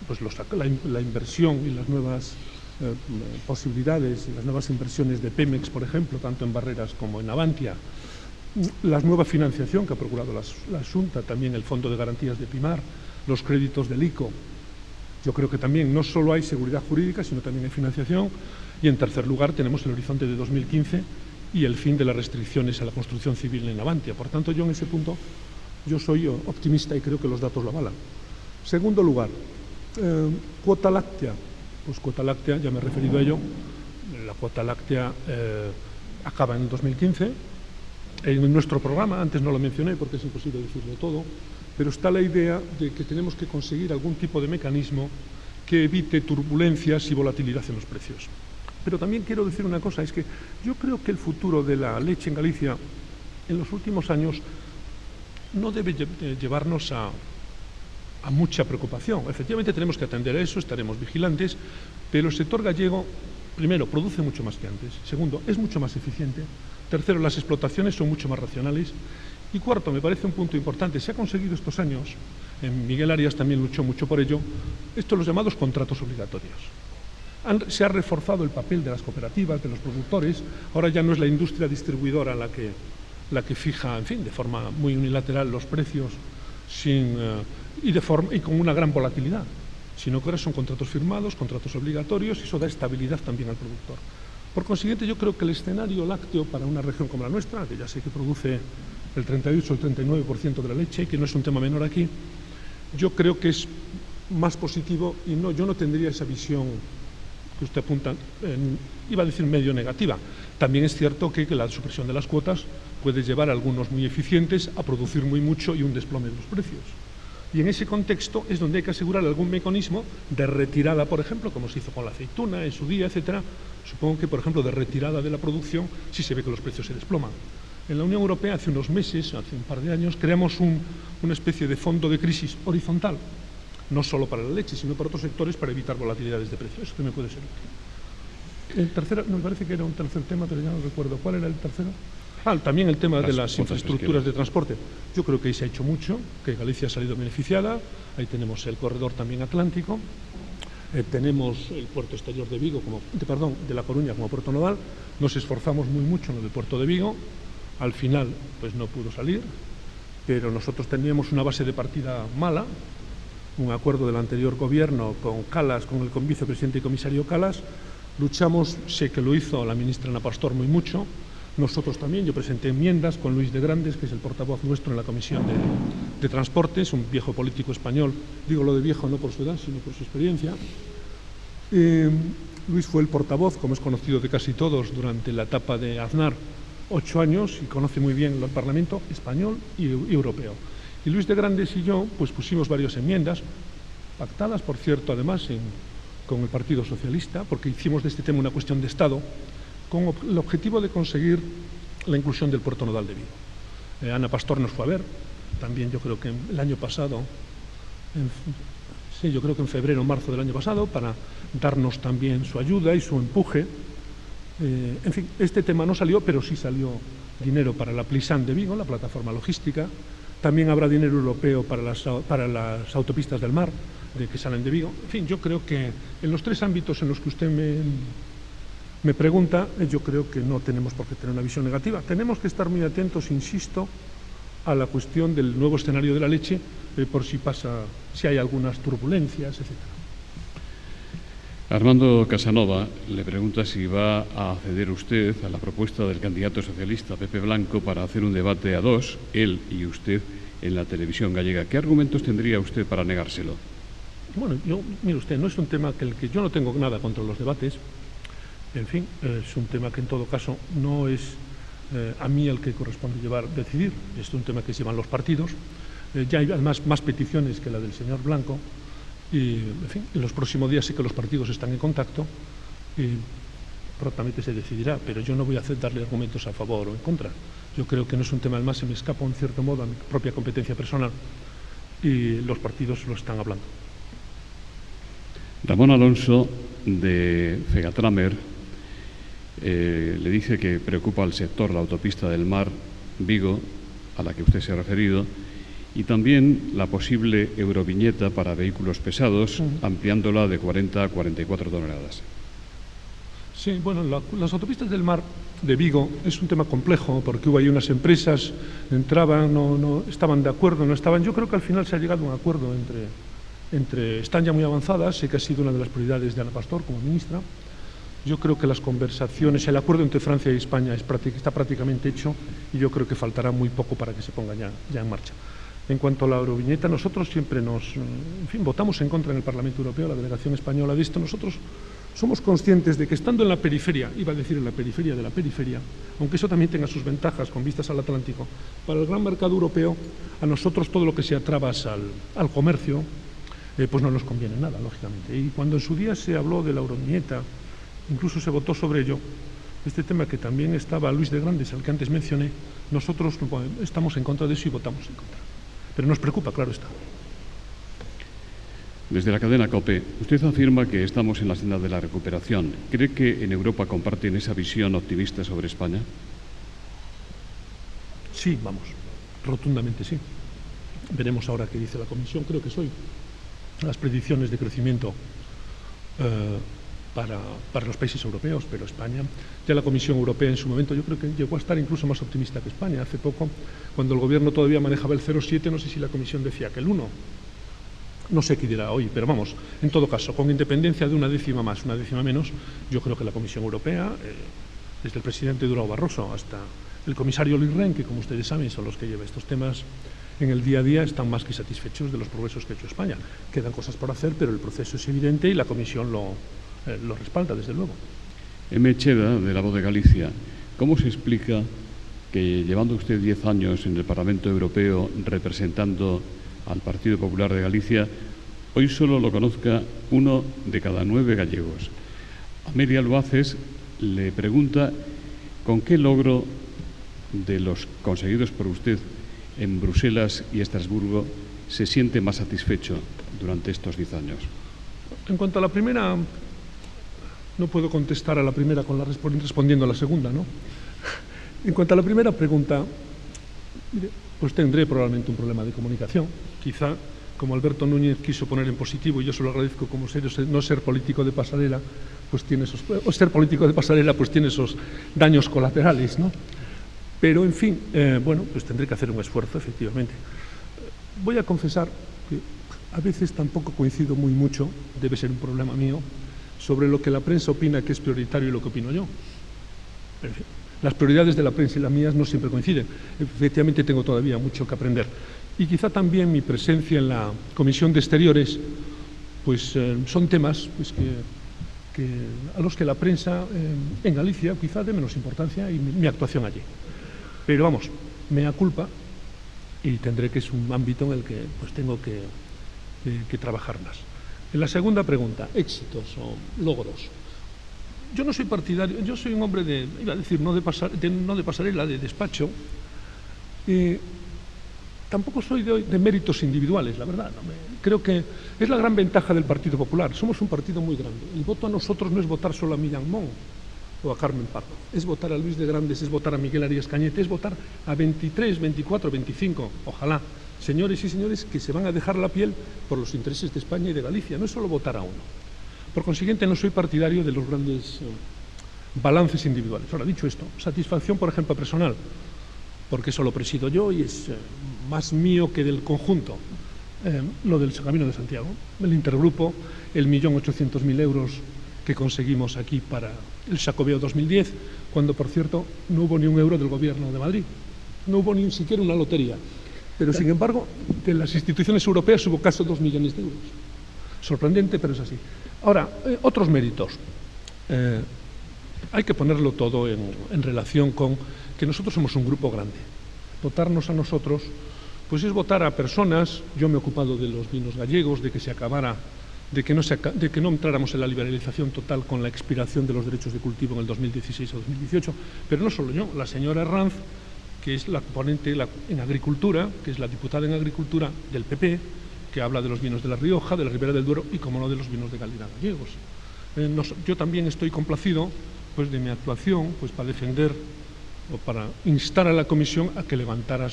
pues la inversión y las nuevas posibilidades y las nuevas inversiones de Pemex, por ejemplo, tanto en Barreras como en Avantia, la nueva financiación que ha procurado la Xunta, también el Fondo de Garantías de Pimar, los créditos del ICO. Yo creo que también no solo hay seguridad jurídica, sino también hay financiación. Y, en tercer lugar, tenemos el horizonte de 2015 y el fin de las restricciones a la construcción civil en Avantia. Por tanto, yo en ese punto yo soy optimista y creo que los datos lo avalan. Segundo lugar, cuota láctea. Pues cuota láctea, ya me he referido a ello. La cuota láctea acaba en el 2015. En nuestro programa, antes no lo mencioné porque es imposible decirlo todo, pero está la idea de que tenemos que conseguir algún tipo de mecanismo que evite turbulencias y volatilidad en los precios. Pero también quiero decir una cosa, es que yo creo que el futuro de la leche en Galicia en los últimos años no debe llevarnos a mucha preocupación. Efectivamente tenemos que atender a eso, estaremos vigilantes, pero el sector gallego, primero, produce mucho más que antes. Segundo, es mucho más eficiente. Tercero, las explotaciones son mucho más racionales. Y cuarto, me parece un punto importante, se ha conseguido estos años, Miguel Arias también luchó mucho por ello, los llamados contratos obligatorios. Se ha reforzado el papel de las cooperativas, de los productores. Ahora ya no es la industria distribuidora la que fija, en fin, de forma muy unilateral los precios y con una gran volatilidad, sino que ahora son contratos firmados, contratos obligatorios, y eso da estabilidad también al productor. Por consiguiente, yo creo que el escenario lácteo para una región como la nuestra, que ya sé que produce el 38 o el 39% de la leche, que no es un tema menor aquí, yo creo que es más positivo y yo no tendría esa visión que usted apunta, iba a decir medio negativa. También es cierto que la supresión de las cuotas puede llevar a algunos muy eficientes a producir muy mucho y un desplome de los precios. Y en ese contexto es donde hay que asegurar algún mecanismo de retirada, por ejemplo, como se hizo con la aceituna en su día, etcétera. Supongo que, por ejemplo, de retirada de la producción si se ve que los precios se desploman. En la Unión Europea, hace unos meses, hace un par de años, creamos una especie de fondo de crisis horizontal, no solo para la leche, sino para otros sectores, para evitar volatilidades de precios. Eso también puede ser útil. El tercero, me parece que era un tercer tema, pero ya no recuerdo. ¿Cuál era el tercero? También el tema de las infraestructuras de transporte. Yo creo que ahí se ha hecho mucho, que Galicia ha salido beneficiada. Ahí tenemos el corredor también atlántico. Tenemos el puerto exterior de Vigo, de La Coruña como puerto nodal. Nos esforzamos muy mucho en el puerto de Vigo. Al final, pues no pudo salir, pero nosotros teníamos una base de partida mala, un acuerdo del anterior gobierno con Calas, con el vicepresidente y comisario Calas. Luchamos, sé que lo hizo la ministra Ana Pastor muy mucho, nosotros también. Yo presenté enmiendas con Luis de Grandes, que es el portavoz nuestro en la Comisión de Transportes, un viejo político español. Digo lo de viejo no por su edad, sino por su experiencia. Luis fue el portavoz, como es conocido de casi todos, durante la etapa de Aznar, 8 años, y conoce muy bien el Parlamento español y europeo. Y Luis de Grandes y yo pues pusimos varias enmiendas, pactadas, por cierto, además con el Partido Socialista, porque hicimos de este tema una cuestión de Estado, con el objetivo de conseguir la inclusión del puerto nodal de Vigo. Ana Pastor nos fue a ver, también yo creo que el año pasado, yo creo que en febrero o marzo del año pasado, para darnos también su ayuda y su empuje. En fin, este tema no salió, pero sí salió dinero para la Plissan de Vigo, la plataforma logística. También habrá dinero europeo para las autopistas del mar que salen de Vigo. En fin, yo creo que en los tres ámbitos en los que usted me pregunta, yo creo que no tenemos por qué tener una visión negativa. Tenemos que estar muy atentos, insisto, a la cuestión del nuevo escenario de la leche, por si hay algunas turbulencias, etc. Armando Casanova le pregunta si va a acceder usted a la propuesta del candidato socialista Pepe Blanco para hacer un debate a dos, él y usted, en la televisión gallega. ¿Qué argumentos tendría usted para negárselo? Bueno, mire usted, no es un tema que yo no tengo nada contra los debates. En fin, es un tema que en todo caso no es a mí el que corresponde decidir. Es un tema que llevan los partidos. Ya hay además más peticiones que la del señor Blanco. Y, en fin, en los próximos días sí que los partidos están en contacto y prontamente se decidirá, pero yo no voy a darle argumentos a favor o en contra. Yo creo que no es un tema, además se me escapa en cierto modo a mi propia competencia personal y los partidos lo están hablando. Ramón Alonso, de Fegatramer, le dice que preocupa al sector la autopista del mar Vigo, a la que usted se ha referido, y también la posible euroviñeta para vehículos pesados, ampliándola de 40 a 44 toneladas. Sí, bueno, las autopistas del mar de Vigo es un tema complejo porque hubo ahí unas empresas, entraban, no estaban de acuerdo, no estaban. Yo creo que al final se ha llegado a un acuerdo están ya muy avanzadas, sé que ha sido una de las prioridades de Ana Pastor como ministra. Yo creo que las conversaciones, el acuerdo entre Francia y España está prácticamente hecho y yo creo que faltará muy poco para que se ponga ya en marcha. En cuanto a la euroviñeta, nosotros siempre votamos en contra en el Parlamento Europeo, la delegación española de esto. Nosotros somos conscientes de que estando en la periferia, iba a decir en la periferia de la periferia, aunque eso también tenga sus ventajas con vistas al Atlántico, para el gran mercado europeo, a nosotros todo lo que sea trabas al comercio, pues no nos conviene nada, lógicamente. Y cuando en su día se habló de la euroviñeta, incluso se votó sobre ello, este tema que también estaba Luis de Grandes, al que antes mencioné, nosotros estamos en contra de eso y votamos en contra. Pero nos preocupa, claro está. Desde la cadena COPE, usted afirma que estamos en la senda de la recuperación. ¿Cree que en Europa comparten esa visión optimista sobre España? Sí, vamos, rotundamente sí. Veremos ahora qué dice la Comisión. Creo que soy las predicciones de crecimiento para los países europeos, pero España, ya la Comisión Europea en su momento, yo creo que llegó a estar incluso más optimista que España. Hace poco, cuando el gobierno todavía manejaba el 0,7, no sé si la Comisión decía que el 1. No sé qué dirá hoy, pero vamos, en todo caso, con independencia de una décima más, una décima menos, yo creo que la Comisión Europea, desde el presidente Durão Barroso hasta el comisario Olli Rehn, que como ustedes saben son los que llevan estos temas en el día a día, están más que satisfechos de los progresos que ha hecho España. Quedan cosas por hacer, pero el proceso es evidente y la Comisión lo respalda, desde luego. M. Cheda, de La Voz de Galicia, ¿cómo se explica que, llevando usted 10 años en el Parlamento Europeo representando al Partido Popular de Galicia, hoy solo lo conozca 1 de cada 9 gallegos? Amelia Luaces le pregunta con qué logro de los conseguidos por usted en Bruselas y Estrasburgo se siente más satisfecho durante estos 10 años. En cuanto a la primera, no puedo contestar a la primera respondiendo a la segunda, ¿no? En cuanto a la primera pregunta, pues tendré probablemente un problema de comunicación. Quizá, como Alberto Núñez quiso poner en positivo, y yo se lo agradezco como no ser político de pasarela, pues tiene ser político de pasarela, pues tiene esos daños colaterales, ¿no? Pero, en fin, bueno, pues tendré que hacer un esfuerzo, efectivamente. Voy a confesar que a veces tampoco coincido muy mucho, debe ser un problema mío, sobre lo que la prensa opina que es prioritario y lo que opino yo. En fin, las prioridades de la prensa y las mías no siempre coinciden. Efectivamente, tengo todavía mucho que aprender. Y quizá también mi presencia en la Comisión de Exteriores, pues son temas pues, a los que la prensa en Galicia quizá dé menos importancia y mi actuación allí. Pero vamos, mea culpa, y tendré que es un ámbito en el que pues tengo que trabajar más. En la segunda pregunta, éxitos o logros. Yo no soy partidario, yo soy un hombre iba a decir, no de pasarela, de despacho. Tampoco soy de méritos individuales, la verdad. Creo que es la gran ventaja del Partido Popular. Somos un partido muy grande. El voto a nosotros no es votar solo a Millán Mon. o a Carmen Pardo, es votar a Luis de Grandes, es votar a Miguel Arias Cañete, es votar a 23, 24, 25, ojalá, señores y señores que se van a dejar la piel por los intereses de España y de Galicia, no es solo votar a uno. Por consiguiente, no soy partidario de los grandes balances individuales. Ahora, dicho esto, satisfacción, por ejemplo, personal, porque eso lo presido yo y es más mío que del conjunto. Lo del Camino de Santiago, el intergrupo, el 1.800.000 euros que conseguimos aquí para el Xacobeo 2010, cuando, por cierto, no hubo ni un euro del Gobierno de Madrid, no hubo ni siquiera una lotería. Pero, sin embargo, de las instituciones europeas hubo casi 2 millones de euros. Sorprendente, pero es así. Ahora, otros méritos. Hay que ponerlo todo en relación con que nosotros somos un grupo grande. Votarnos a nosotros, pues es votar a personas. Yo me he ocupado de los vinos gallegos, de que se acabara, de que no entráramos en la liberalización total con la expiración de los derechos de cultivo en el 2016 o 2018, pero no solo yo, la señora Herranz, que es la ponente en Agricultura, que es la diputada en Agricultura del PP, que habla de los vinos de La Rioja, de la Ribera del Duero y, como no, de los vinos de calidad gallegos. Yo también estoy complacido pues, de mi actuación pues, para defender o para instar a la Comisión a que levantara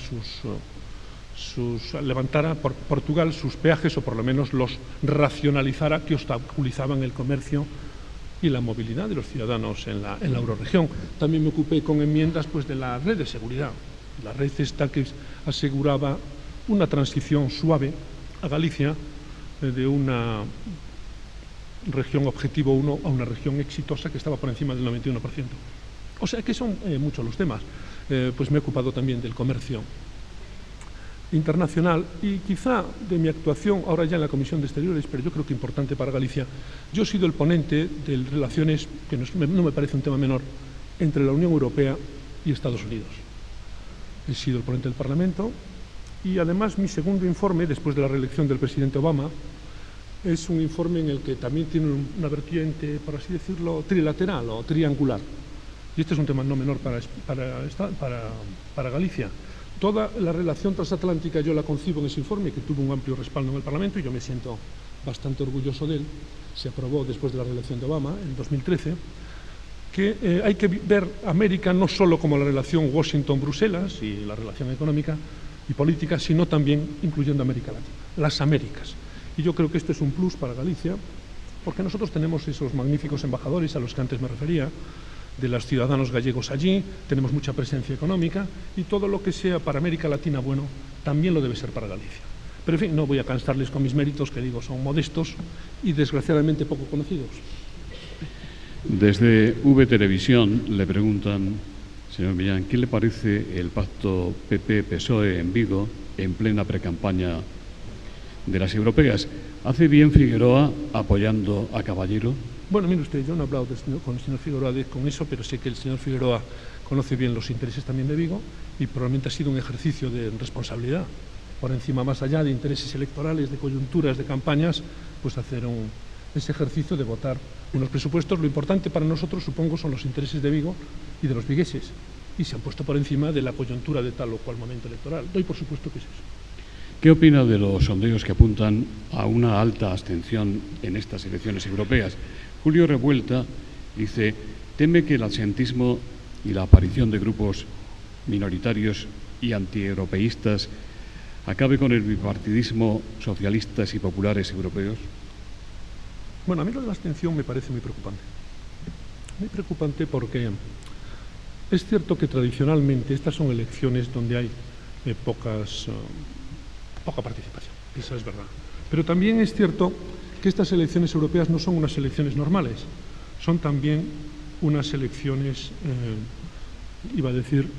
levantara por Portugal sus peajes, o por lo menos los racionalizara, que obstaculizaban el comercio y la movilidad de los ciudadanos en la eurorregión. También me ocupé con enmiendas pues, de la red de seguridad, la red esta que aseguraba una transición suave a Galicia de una región objetivo 1 a una región exitosa que estaba por encima del 91%. O sea que son muchos los temas. Pues me he ocupado también del comercio internacional y quizá de mi actuación ahora ya en la Comisión de Exteriores, pero yo creo que importante para Galicia. Yo he sido el ponente de relaciones, que no me parece un tema menor, entre la Unión Europea y Estados Unidos. He sido el ponente del Parlamento y además mi segundo informe, después de la reelección del presidente Obama, es un informe en el que también tiene una vertiente, por así decirlo, trilateral o triangular. Y este es un tema no menor para Galicia. Toda la relación transatlántica yo la concibo en ese informe, que tuvo un amplio respaldo en el Parlamento, y yo me siento bastante orgulloso de él. Se aprobó después de la reelección de Obama, en 2013, que hay que ver América no solo como la relación Washington-Bruselas y la relación económica y política, sino también incluyendo América Latina, las Américas. Y yo creo que esto es un plus para Galicia, porque nosotros tenemos esos magníficos embajadores a los que antes me refería, de los ciudadanos gallegos allí, tenemos mucha presencia económica y todo lo que sea para América Latina bueno, también lo debe ser para Galicia. Pero en fin, no voy a cansarles con mis méritos, que digo, son modestos y desgraciadamente poco conocidos. Desde V Televisión le preguntan, señor Millán, ¿qué le parece el pacto PP-PSOE en Vigo en plena precampaña de las europeas? ¿Hace bien Figueroa apoyando a Caballero? Bueno, mire usted, yo no he hablado con el señor Figueroa con eso, pero sé que el señor Figueroa conoce bien los intereses también de Vigo y probablemente ha sido un ejercicio de responsabilidad. Por encima, más allá de intereses electorales, de coyunturas, de campañas, pues hacer ese ejercicio de votar unos presupuestos. Lo importante para nosotros, supongo, son los intereses de Vigo y de los vigueses, y se han puesto por encima de la coyuntura de tal o cual momento electoral. Doy por supuesto que es eso. ¿Qué opina de los sondeos que apuntan a una alta abstención en estas elecciones europeas? Julio Revuelta dice, teme que el absentismo y la aparición de grupos minoritarios y antieuropeístas acabe con el bipartidismo socialistas y populares europeos. Bueno, a mí lo de la abstención me parece muy preocupante. Muy preocupante porque es cierto que tradicionalmente estas son elecciones donde hay poca participación, eso es verdad. Pero también es cierto que estas elecciones europeas no son unas elecciones normales, son también unas elecciones, iba a decir,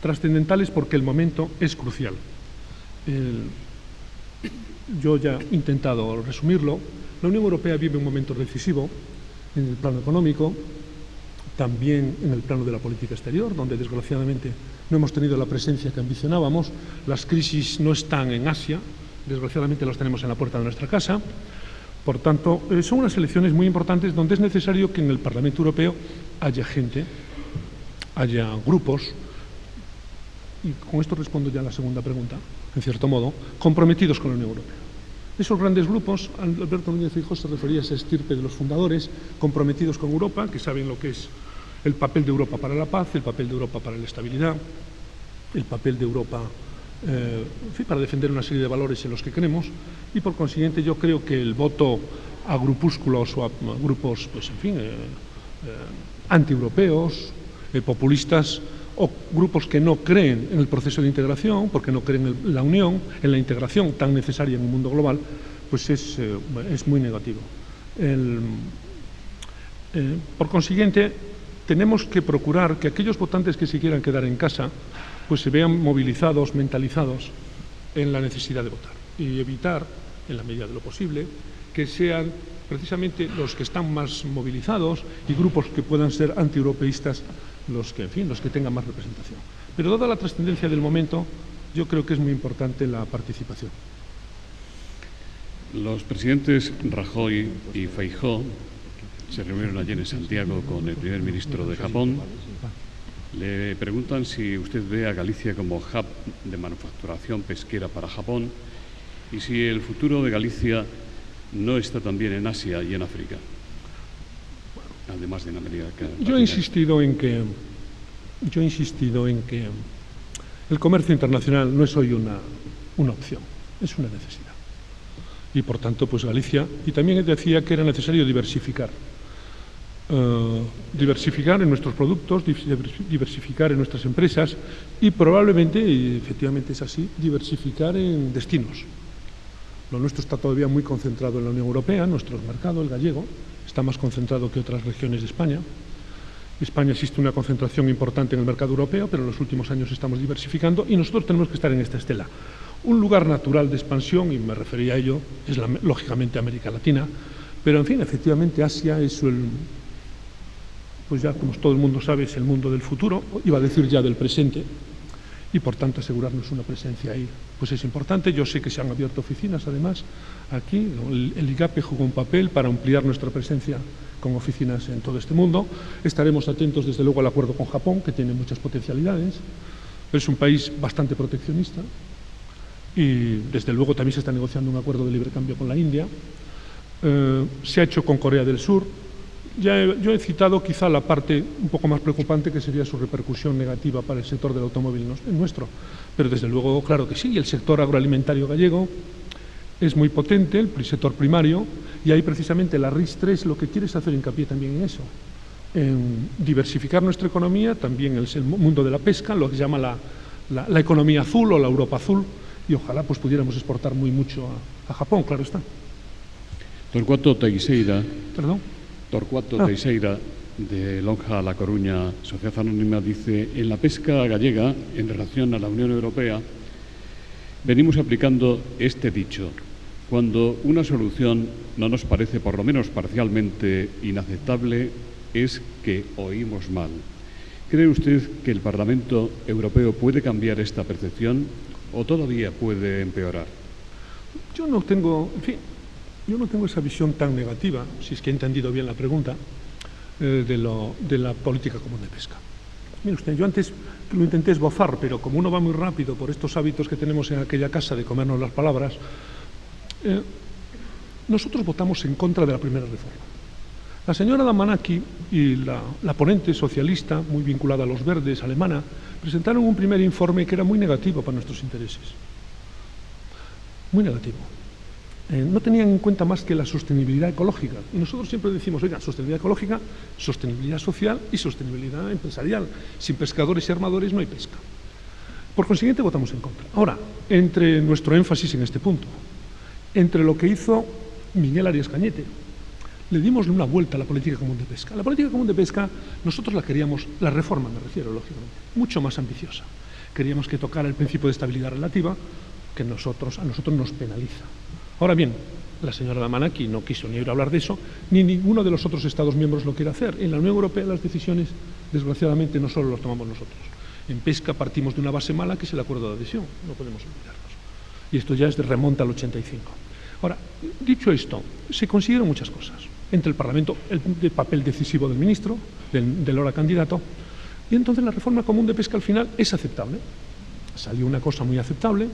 trascendentales porque el momento es crucial. Yo ya he intentado resumirlo. La Unión Europea vive un momento decisivo en el plano económico, también en el plano de la política exterior, donde desgraciadamente no hemos tenido la presencia que ambicionábamos. Las crisis no están en Asia, desgraciadamente las tenemos en la puerta de nuestra casa. Por tanto, son unas elecciones muy importantes donde es necesario que en el Parlamento Europeo haya gente, haya grupos, y con esto respondo ya a la segunda pregunta, en cierto modo, comprometidos con la Unión Europea. Esos grandes grupos, Alberto Núñez Feijóo se refería a esa estirpe de los fundadores comprometidos con Europa, que saben lo que es el papel de Europa para la paz, el papel de Europa para la estabilidad, el papel de Europa para defender una serie de valores en los que creemos, y por consiguiente yo creo que el voto a grupúsculos o a grupos, pues en fin, antieuropeos, populistas, o grupos que no creen en el proceso de integración, porque no creen en la unión, en la integración tan necesaria en un mundo global, pues es muy negativo. Por consiguiente, tenemos que procurar que aquellos votantes que se quieran quedar en casa pues se vean movilizados, mentalizados en la necesidad de votar y evitar, en la medida de lo posible, que sean precisamente los que están más movilizados y grupos que puedan ser antieuropeístas los que tengan más representación. Pero dada la trascendencia del momento, yo creo que es muy importante la participación. Los presidentes Rajoy y Feijóo se reunieron ayer en Santiago con el primer ministro de Japón. Le preguntan si usted ve a Galicia como hub de manufacturación pesquera para Japón y si el futuro de Galicia no está también en Asia y en África, además de en América Latina. Yo he insistido en que el comercio internacional no es hoy una opción, es una necesidad. Y por tanto, pues Galicia, y también decía que era necesario diversificar en nuestros productos, diversificar en nuestras empresas y probablemente, y efectivamente es así, diversificar en destinos. Lo nuestro está todavía muy concentrado en la Unión Europea, nuestro mercado, el gallego, está más concentrado que otras regiones de España. En España existe una concentración importante en el mercado europeo, pero en los últimos años estamos diversificando y nosotros tenemos que estar en esta estela. Un lugar natural de expansión, y me refería a ello, es lógicamente América Latina, pero en fin, efectivamente Asia es pues ya como todo el mundo sabe, es el mundo del futuro, iba a decir ya del presente, y por tanto asegurarnos una presencia ahí pues es importante. Yo sé que se han abierto oficinas además aquí, el IGAPE jugó un papel para ampliar nuestra presencia con oficinas en todo este mundo. Estaremos atentos desde luego al acuerdo con Japón, que tiene muchas potencialidades, pero es un país bastante proteccionista, y desde luego también se está negociando un acuerdo de libre cambio con la India. Se ha hecho con Corea del Sur. Yo he citado quizá la parte un poco más preocupante, que sería su repercusión negativa para el sector del automóvil nuestro, pero desde luego, claro que sí, y el sector agroalimentario gallego es muy potente, el sector primario, y ahí precisamente la RIS3 lo que quiere es hacer hincapié también en eso, en diversificar nuestra economía, también el mundo de la pesca, lo que se llama la economía azul o la Europa azul, y ojalá pues pudiéramos exportar muy mucho a Japón, claro está. Torcuato Teixeira. ¿Perdón? Torcuato Teixeira, de Lonja a La Coruña, Sociedad Anónima, dice: en la pesca gallega, en relación a la Unión Europea, venimos aplicando este dicho: cuando una solución no nos parece, por lo menos parcialmente, inaceptable, es que oímos mal. ¿Cree usted que el Parlamento Europeo puede cambiar esta percepción o todavía puede empeorar? Yo no tengo esa visión tan negativa, si es que he entendido bien la pregunta, de la política común de pesca. Mire usted, yo antes lo intenté esbozar, pero como uno va muy rápido por estos hábitos que tenemos en aquella casa de comernos las palabras, nosotros votamos en contra de la primera reforma. La señora Damanaki y la ponente socialista, muy vinculada a los verdes, alemana, presentaron un primer informe que era muy negativo para nuestros intereses. Muy negativo. No tenían en cuenta más que la sostenibilidad ecológica. Y nosotros siempre decimos, oiga, sostenibilidad ecológica, sostenibilidad social y sostenibilidad empresarial. Sin pescadores y armadores no hay pesca. Por consiguiente, votamos en contra. Ahora, entre nuestro énfasis en este punto, entre lo que hizo Miguel Arias Cañete, le dimos una vuelta a la política común de pesca. La política común de pesca, nosotros la queríamos, la reforma me refiero, lógicamente, mucho más ambiciosa. Queríamos que tocara el principio de estabilidad relativa, que a nosotros nos penaliza. Ahora bien, la señora Damanaki no quiso ni oír hablar de eso, ni ninguno de los otros Estados miembros lo quiere hacer. En la Unión Europea las decisiones, desgraciadamente, no solo las tomamos nosotros. En pesca partimos de una base mala, que es el acuerdo de adhesión, no podemos olvidarnos. Y esto ya es de remonta al 85. Ahora, dicho esto, se consiguieron muchas cosas. Entre el Parlamento, el papel decisivo del ministro, del ahora candidato, y entonces la reforma común de pesca al final es aceptable. Salió una cosa muy aceptable.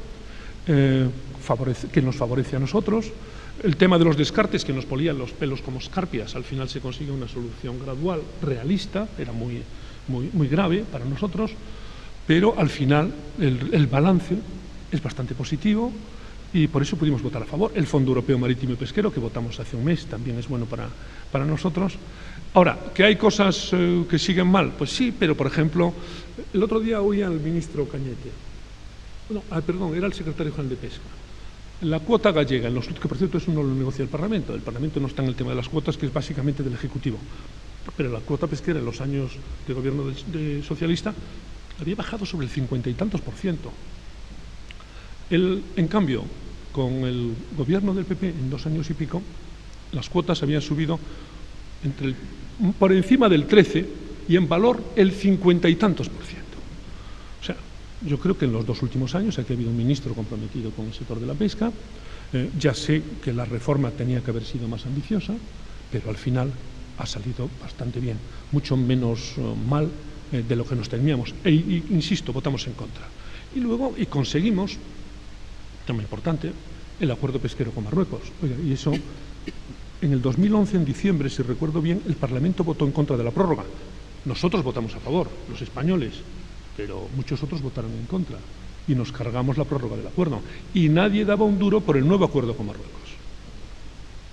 que nos favorece a nosotros. El tema de los descartes, que nos polían los pelos como escarpias, al final se consigue una solución gradual, realista, era muy grave para nosotros, pero al final el balance es bastante positivo y por eso pudimos votar a favor. El Fondo Europeo Marítimo y Pesquero, que votamos hace un mes, también es bueno para nosotros. Ahora, ¿que hay cosas que siguen mal? Pues sí, pero por ejemplo, el otro día oí al ministro Cañete, era el secretario general de Pesca. La cuota gallega, que por cierto eso no lo negocia el Parlamento no está en el tema de las cuotas, que es básicamente del Ejecutivo, pero la cuota pesquera en los años de gobierno socialista había bajado sobre el 50 y tantos %. En cambio, con el gobierno del PP, en 2 años y pico, las cuotas habían subido por encima del 13 y en valor el 50 y tantos %. O sea, yo creo que en los 2 últimos años aquí ha habido un ministro comprometido con el sector de la pesca. Ya sé que la reforma tenía que haber sido más ambiciosa, pero al final ha salido bastante bien, mucho menos mal de lo que nos temíamos. Insisto, votamos en contra. Y luego conseguimos, tema importante, el acuerdo pesquero con Marruecos. Oiga, y eso, en el 2011, en diciembre, si recuerdo bien, el Parlamento votó en contra de la prórroga. Nosotros votamos a favor, los españoles, pero muchos otros votaron en contra y nos cargamos la prórroga del acuerdo y nadie daba un duro por el nuevo acuerdo con Marruecos.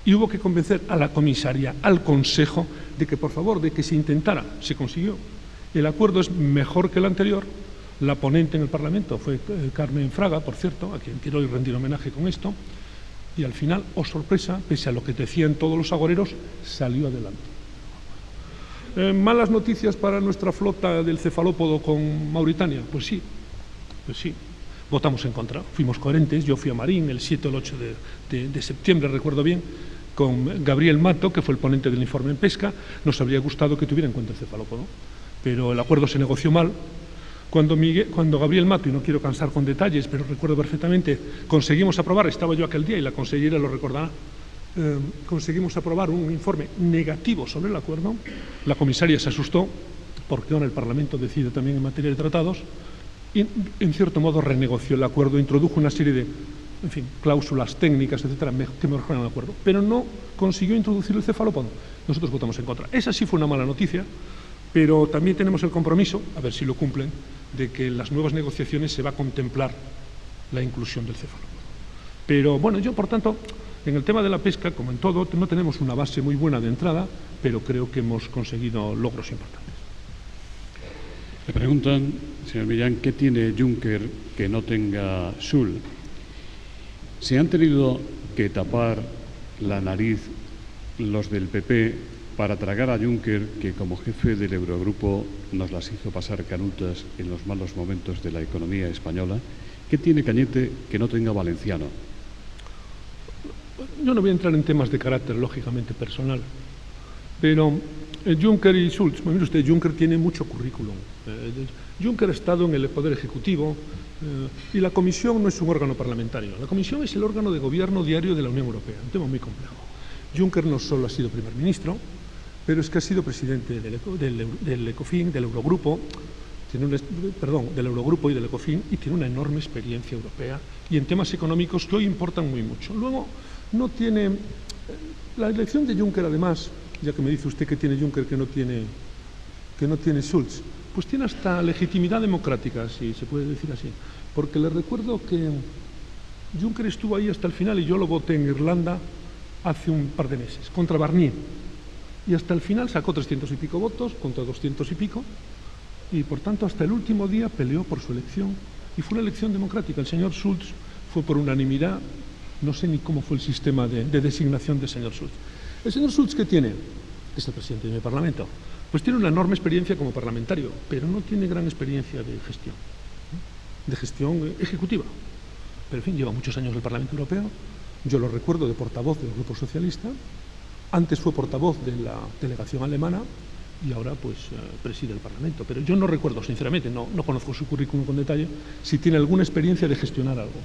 Y hubo que convencer a la comisaria, al Consejo, de que por favor, de que se intentara. Se consiguió. El acuerdo es mejor que el anterior. La ponente en el Parlamento fue Carmen Fraga, por cierto, a quien quiero rendir homenaje con esto, y al final, oh sorpresa, pese a lo que decían todos los agoreros, salió adelante. ¿Malas noticias para nuestra flota del cefalópodo con Mauritania? Pues sí, votamos en contra, fuimos coherentes. Yo fui a Marín el 7 o el 8 de septiembre, recuerdo bien, con Gabriel Mato, que fue el ponente del informe en pesca. Nos habría gustado que tuviera en cuenta el cefalópodo, pero el acuerdo se negoció mal. Cuando Gabriel Mato, y no quiero cansar con detalles, pero recuerdo perfectamente, conseguimos aprobar, estaba yo aquel día y la consellera lo recordará, conseguimos aprobar un informe negativo sobre el acuerdo. La comisaria se asustó, porque ahora el Parlamento decide también en materia de tratados, y en cierto modo renegoció el acuerdo, introdujo una serie de cláusulas técnicas, etcétera, que mejoran el acuerdo, pero no consiguió introducir el cefalópodo. Nosotros votamos en contra. Esa sí fue una mala noticia, pero también tenemos el compromiso, a ver si lo cumplen, de que en las nuevas negociaciones se va a contemplar la inclusión del cefalópodo. Pero bueno, yo por tanto, en el tema de la pesca, como en todo, no tenemos una base muy buena de entrada, pero creo que hemos conseguido logros importantes. Le preguntan, señor Millán, ¿qué tiene Juncker que no tenga Schulz? ¿Se han tenido que tapar la nariz los del PP para tragar a Juncker, que como jefe del Eurogrupo nos las hizo pasar canutas en los malos momentos de la economía española? ¿Qué tiene Cañete que no tenga Valenciano? Yo no voy a entrar en temas de carácter lógicamente personal, pero Juncker y Schulz, mire usted, Juncker tiene mucho currículum. Juncker ha estado en el Poder Ejecutivo y la Comisión no es un órgano parlamentario. La Comisión es el órgano de gobierno diario de la Unión Europea, un tema muy complejo. Juncker no solo ha sido primer ministro, pero es que ha sido presidente del Ecofin, del Eurogrupo, del Eurogrupo y del Ecofin, y tiene una enorme experiencia europea y en temas económicos que hoy importan muy mucho. Luego, no tiene... La elección de Juncker, además, ya que me dice usted que tiene Juncker que no tiene Schulz, pues tiene hasta legitimidad democrática, si se puede decir así. Porque le recuerdo que Juncker estuvo ahí hasta el final y yo lo voté en Irlanda hace un par de meses, contra Barnier. Y hasta el final sacó 300 y pico votos contra 200 y pico, y por tanto hasta el último día peleó por su elección, y fue una elección democrática. El señor Schulz fue por unanimidad, no sé ni cómo fue el sistema de designación del señor Schulz. El señor Schulz, ¿qué tiene? Es el presidente de mi Parlamento. Pues tiene una enorme experiencia como parlamentario, pero no tiene gran experiencia de gestión ejecutiva. Pero en fin, lleva muchos años en el Parlamento Europeo. Yo lo recuerdo de portavoz del Grupo Socialista. Antes fue portavoz de la delegación alemana y ahora pues preside el Parlamento. Pero yo no recuerdo, sinceramente, no conozco su currículum con detalle, si tiene alguna experiencia de gestionar algo.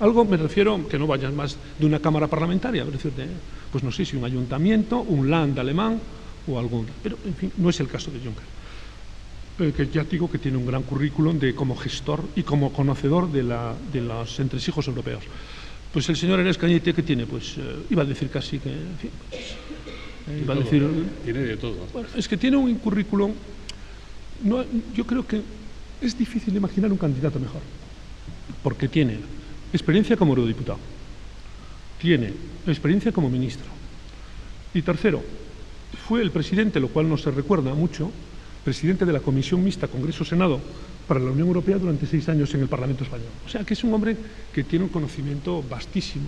Algo me refiero que no vaya más de una cámara parlamentaria, pues no sé si un ayuntamiento, un Land alemán o algún... Pero, en fin, no es el caso de Juncker. que ya digo que tiene un gran currículum como gestor y como conocedor de los entresijos europeos. Pues el señor Arenas Cañete, ¿qué tiene? Pues iba a decir casi que... En fin, iba a decir... Tiene de todo. Bueno, es que tiene un currículum... No, yo creo que es difícil imaginar un candidato mejor, porque tiene experiencia como eurodiputado, tiene experiencia como ministro, y tercero, fue el presidente, lo cual no se recuerda mucho, presidente de la Comisión Mixta Congreso-Senado para la Unión Europea durante 6 años en el Parlamento Español. O sea, que es un hombre que tiene un conocimiento vastísimo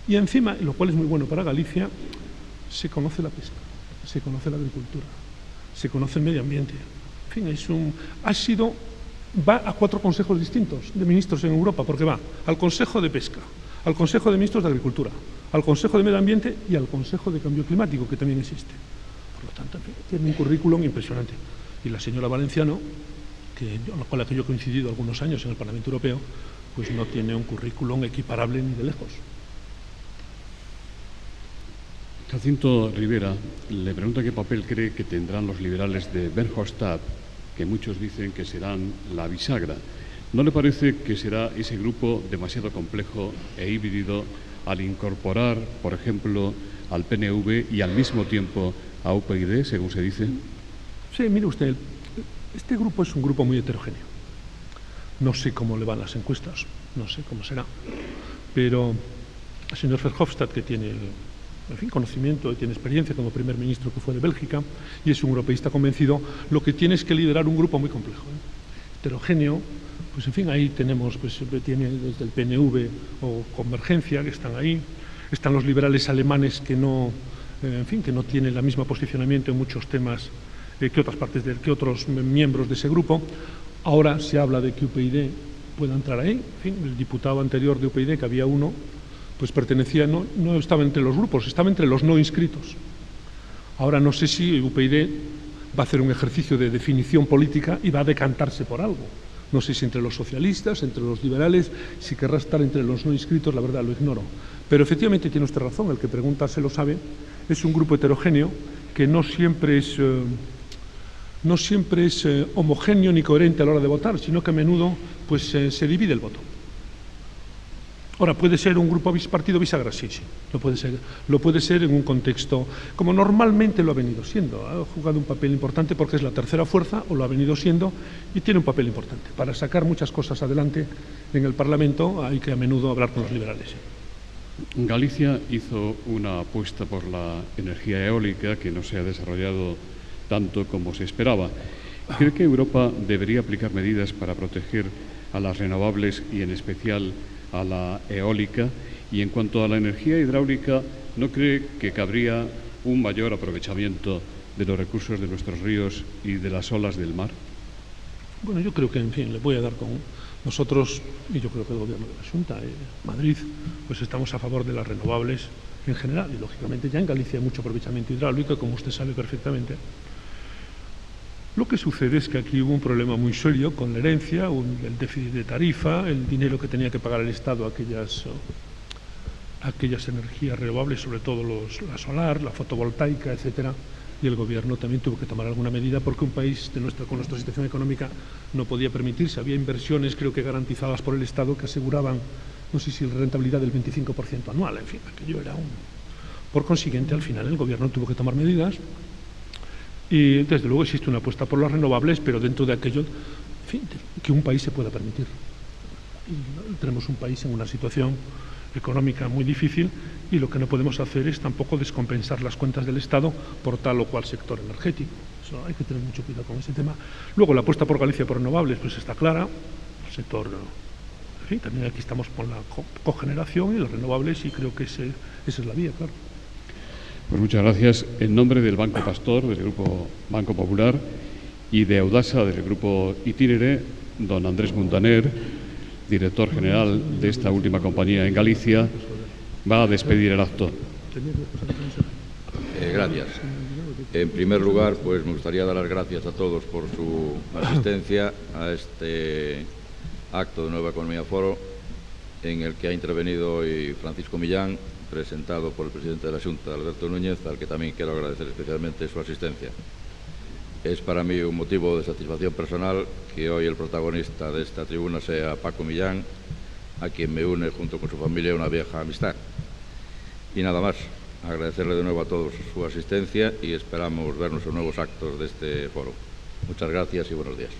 y encima, lo cual es muy bueno para Galicia, se conoce la pesca, se conoce la agricultura, se conoce el medio ambiente. En fin, va a 4 consejos distintos de ministros en Europa, porque va al Consejo de Pesca, al Consejo de Ministros de Agricultura, al Consejo de Medio Ambiente y al Consejo de Cambio Climático, que también existe. Por lo tanto, tiene un currículum impresionante. Y la señora Valenciano, con la que yo he coincidido algunos años en el Parlamento Europeo, pues no tiene un currículum equiparable ni de lejos. Jacinto Rivera le pregunta qué papel cree que tendrán los liberales de Verhofstadt, que muchos dicen que serán la bisagra. ¿No le parece que será ese grupo demasiado complejo e híbrido al incorporar, por ejemplo, al PNV y al mismo tiempo a UPyD, según se dice? Sí, mire usted, este grupo es un grupo muy heterogéneo. No sé cómo le van las encuestas, no sé cómo será, pero el señor Verhofstadt, que tiene conocimiento y tiene experiencia como primer ministro que fue de Bélgica y es un europeísta convencido, lo que tiene es que liderar un grupo muy complejo, heterogéneo. Pues en fin, ahí tenemos, pues tiene desde el PNV o Convergencia, que están ahí, están los liberales alemanes que no tienen el mismo posicionamiento en muchos temas que otros miembros de ese grupo. Ahora se habla de que UPyD pueda entrar ahí. En fin, el diputado anterior de UPyD, que había uno, pues pertenecía, no estaba entre los grupos, estaba entre los no inscritos. Ahora no sé si UPyD va a hacer un ejercicio de definición política y va a decantarse por algo. No sé si entre los socialistas, entre los liberales, si querrá estar entre los no inscritos, la verdad lo ignoro. Pero efectivamente tiene usted razón, el que pregunta se lo sabe, es un grupo heterogéneo que no siempre es homogéneo ni coherente a la hora de votar, sino que a menudo pues, se divide el voto. Ahora, ¿puede ser un grupo partido bisagra? Sí, lo puede ser. Lo puede ser en un contexto como normalmente lo ha venido siendo. Ha jugado un papel importante porque es la tercera fuerza, o lo ha venido siendo, y tiene un papel importante. Para sacar muchas cosas adelante en el Parlamento hay que a menudo hablar con los liberales. Galicia hizo una apuesta por la energía eólica que no se ha desarrollado tanto como se esperaba. ¿Cree que Europa debería aplicar medidas para proteger a las renovables y en especial a la eólica? Y en cuanto a la energía hidráulica, ¿no cree que cabría un mayor aprovechamiento de los recursos de nuestros ríos y de las olas del mar? Bueno, yo creo que, en fin, le voy a dar con nosotros, y yo creo que el Gobierno de la Xunta, Madrid, pues estamos a favor de las renovables en general, y lógicamente ya en Galicia hay mucho aprovechamiento hidráulico, como usted sabe perfectamente. Lo que sucede es que aquí hubo un problema muy serio con la herencia, el déficit de tarifa, el dinero que tenía que pagar el Estado a aquellas energías renovables, sobre todo la solar, la fotovoltaica, etcétera, y el Gobierno también tuvo que tomar alguna medida porque un país con nuestra situación económica no podía permitirse. Había inversiones, creo que garantizadas por el Estado, que aseguraban, no sé si la rentabilidad del 25% anual, en fin, aquello era Por consiguiente, al final el Gobierno tuvo que tomar medidas. Y desde luego existe una apuesta por las renovables, pero dentro de aquello, en fin, que un país se pueda permitir. Y tenemos un país en una situación económica muy difícil y lo que no podemos hacer es tampoco descompensar las cuentas del Estado por tal o cual sector energético. Eso hay que tener mucho cuidado con ese tema. Luego la apuesta por Galicia por renovables pues está clara. El sector, en fin, también aquí estamos con la cogeneración y las renovables y creo que esa es la vía, claro. Pues muchas gracias. En nombre del Banco Pastor, del Grupo Banco Popular, y de Audasa, del Grupo Itinere, don Andrés Muntaner, director general de esta última compañía en Galicia, va a despedir el acto. Gracias. En primer lugar, pues me gustaría dar las gracias a todos por su asistencia a este acto de Nueva Economía Foro, en el que ha intervenido hoy Francisco Millán, presentado por el presidente de la Xunta, Alberto Núñez, al que también quiero agradecer especialmente su asistencia. Es para mí un motivo de satisfacción personal que hoy el protagonista de esta tribuna sea Paco Millán, a quien me une junto con su familia una vieja amistad. Y nada más, agradecerle de nuevo a todos su asistencia y esperamos vernos en nuevos actos de este foro. Muchas gracias y buenos días.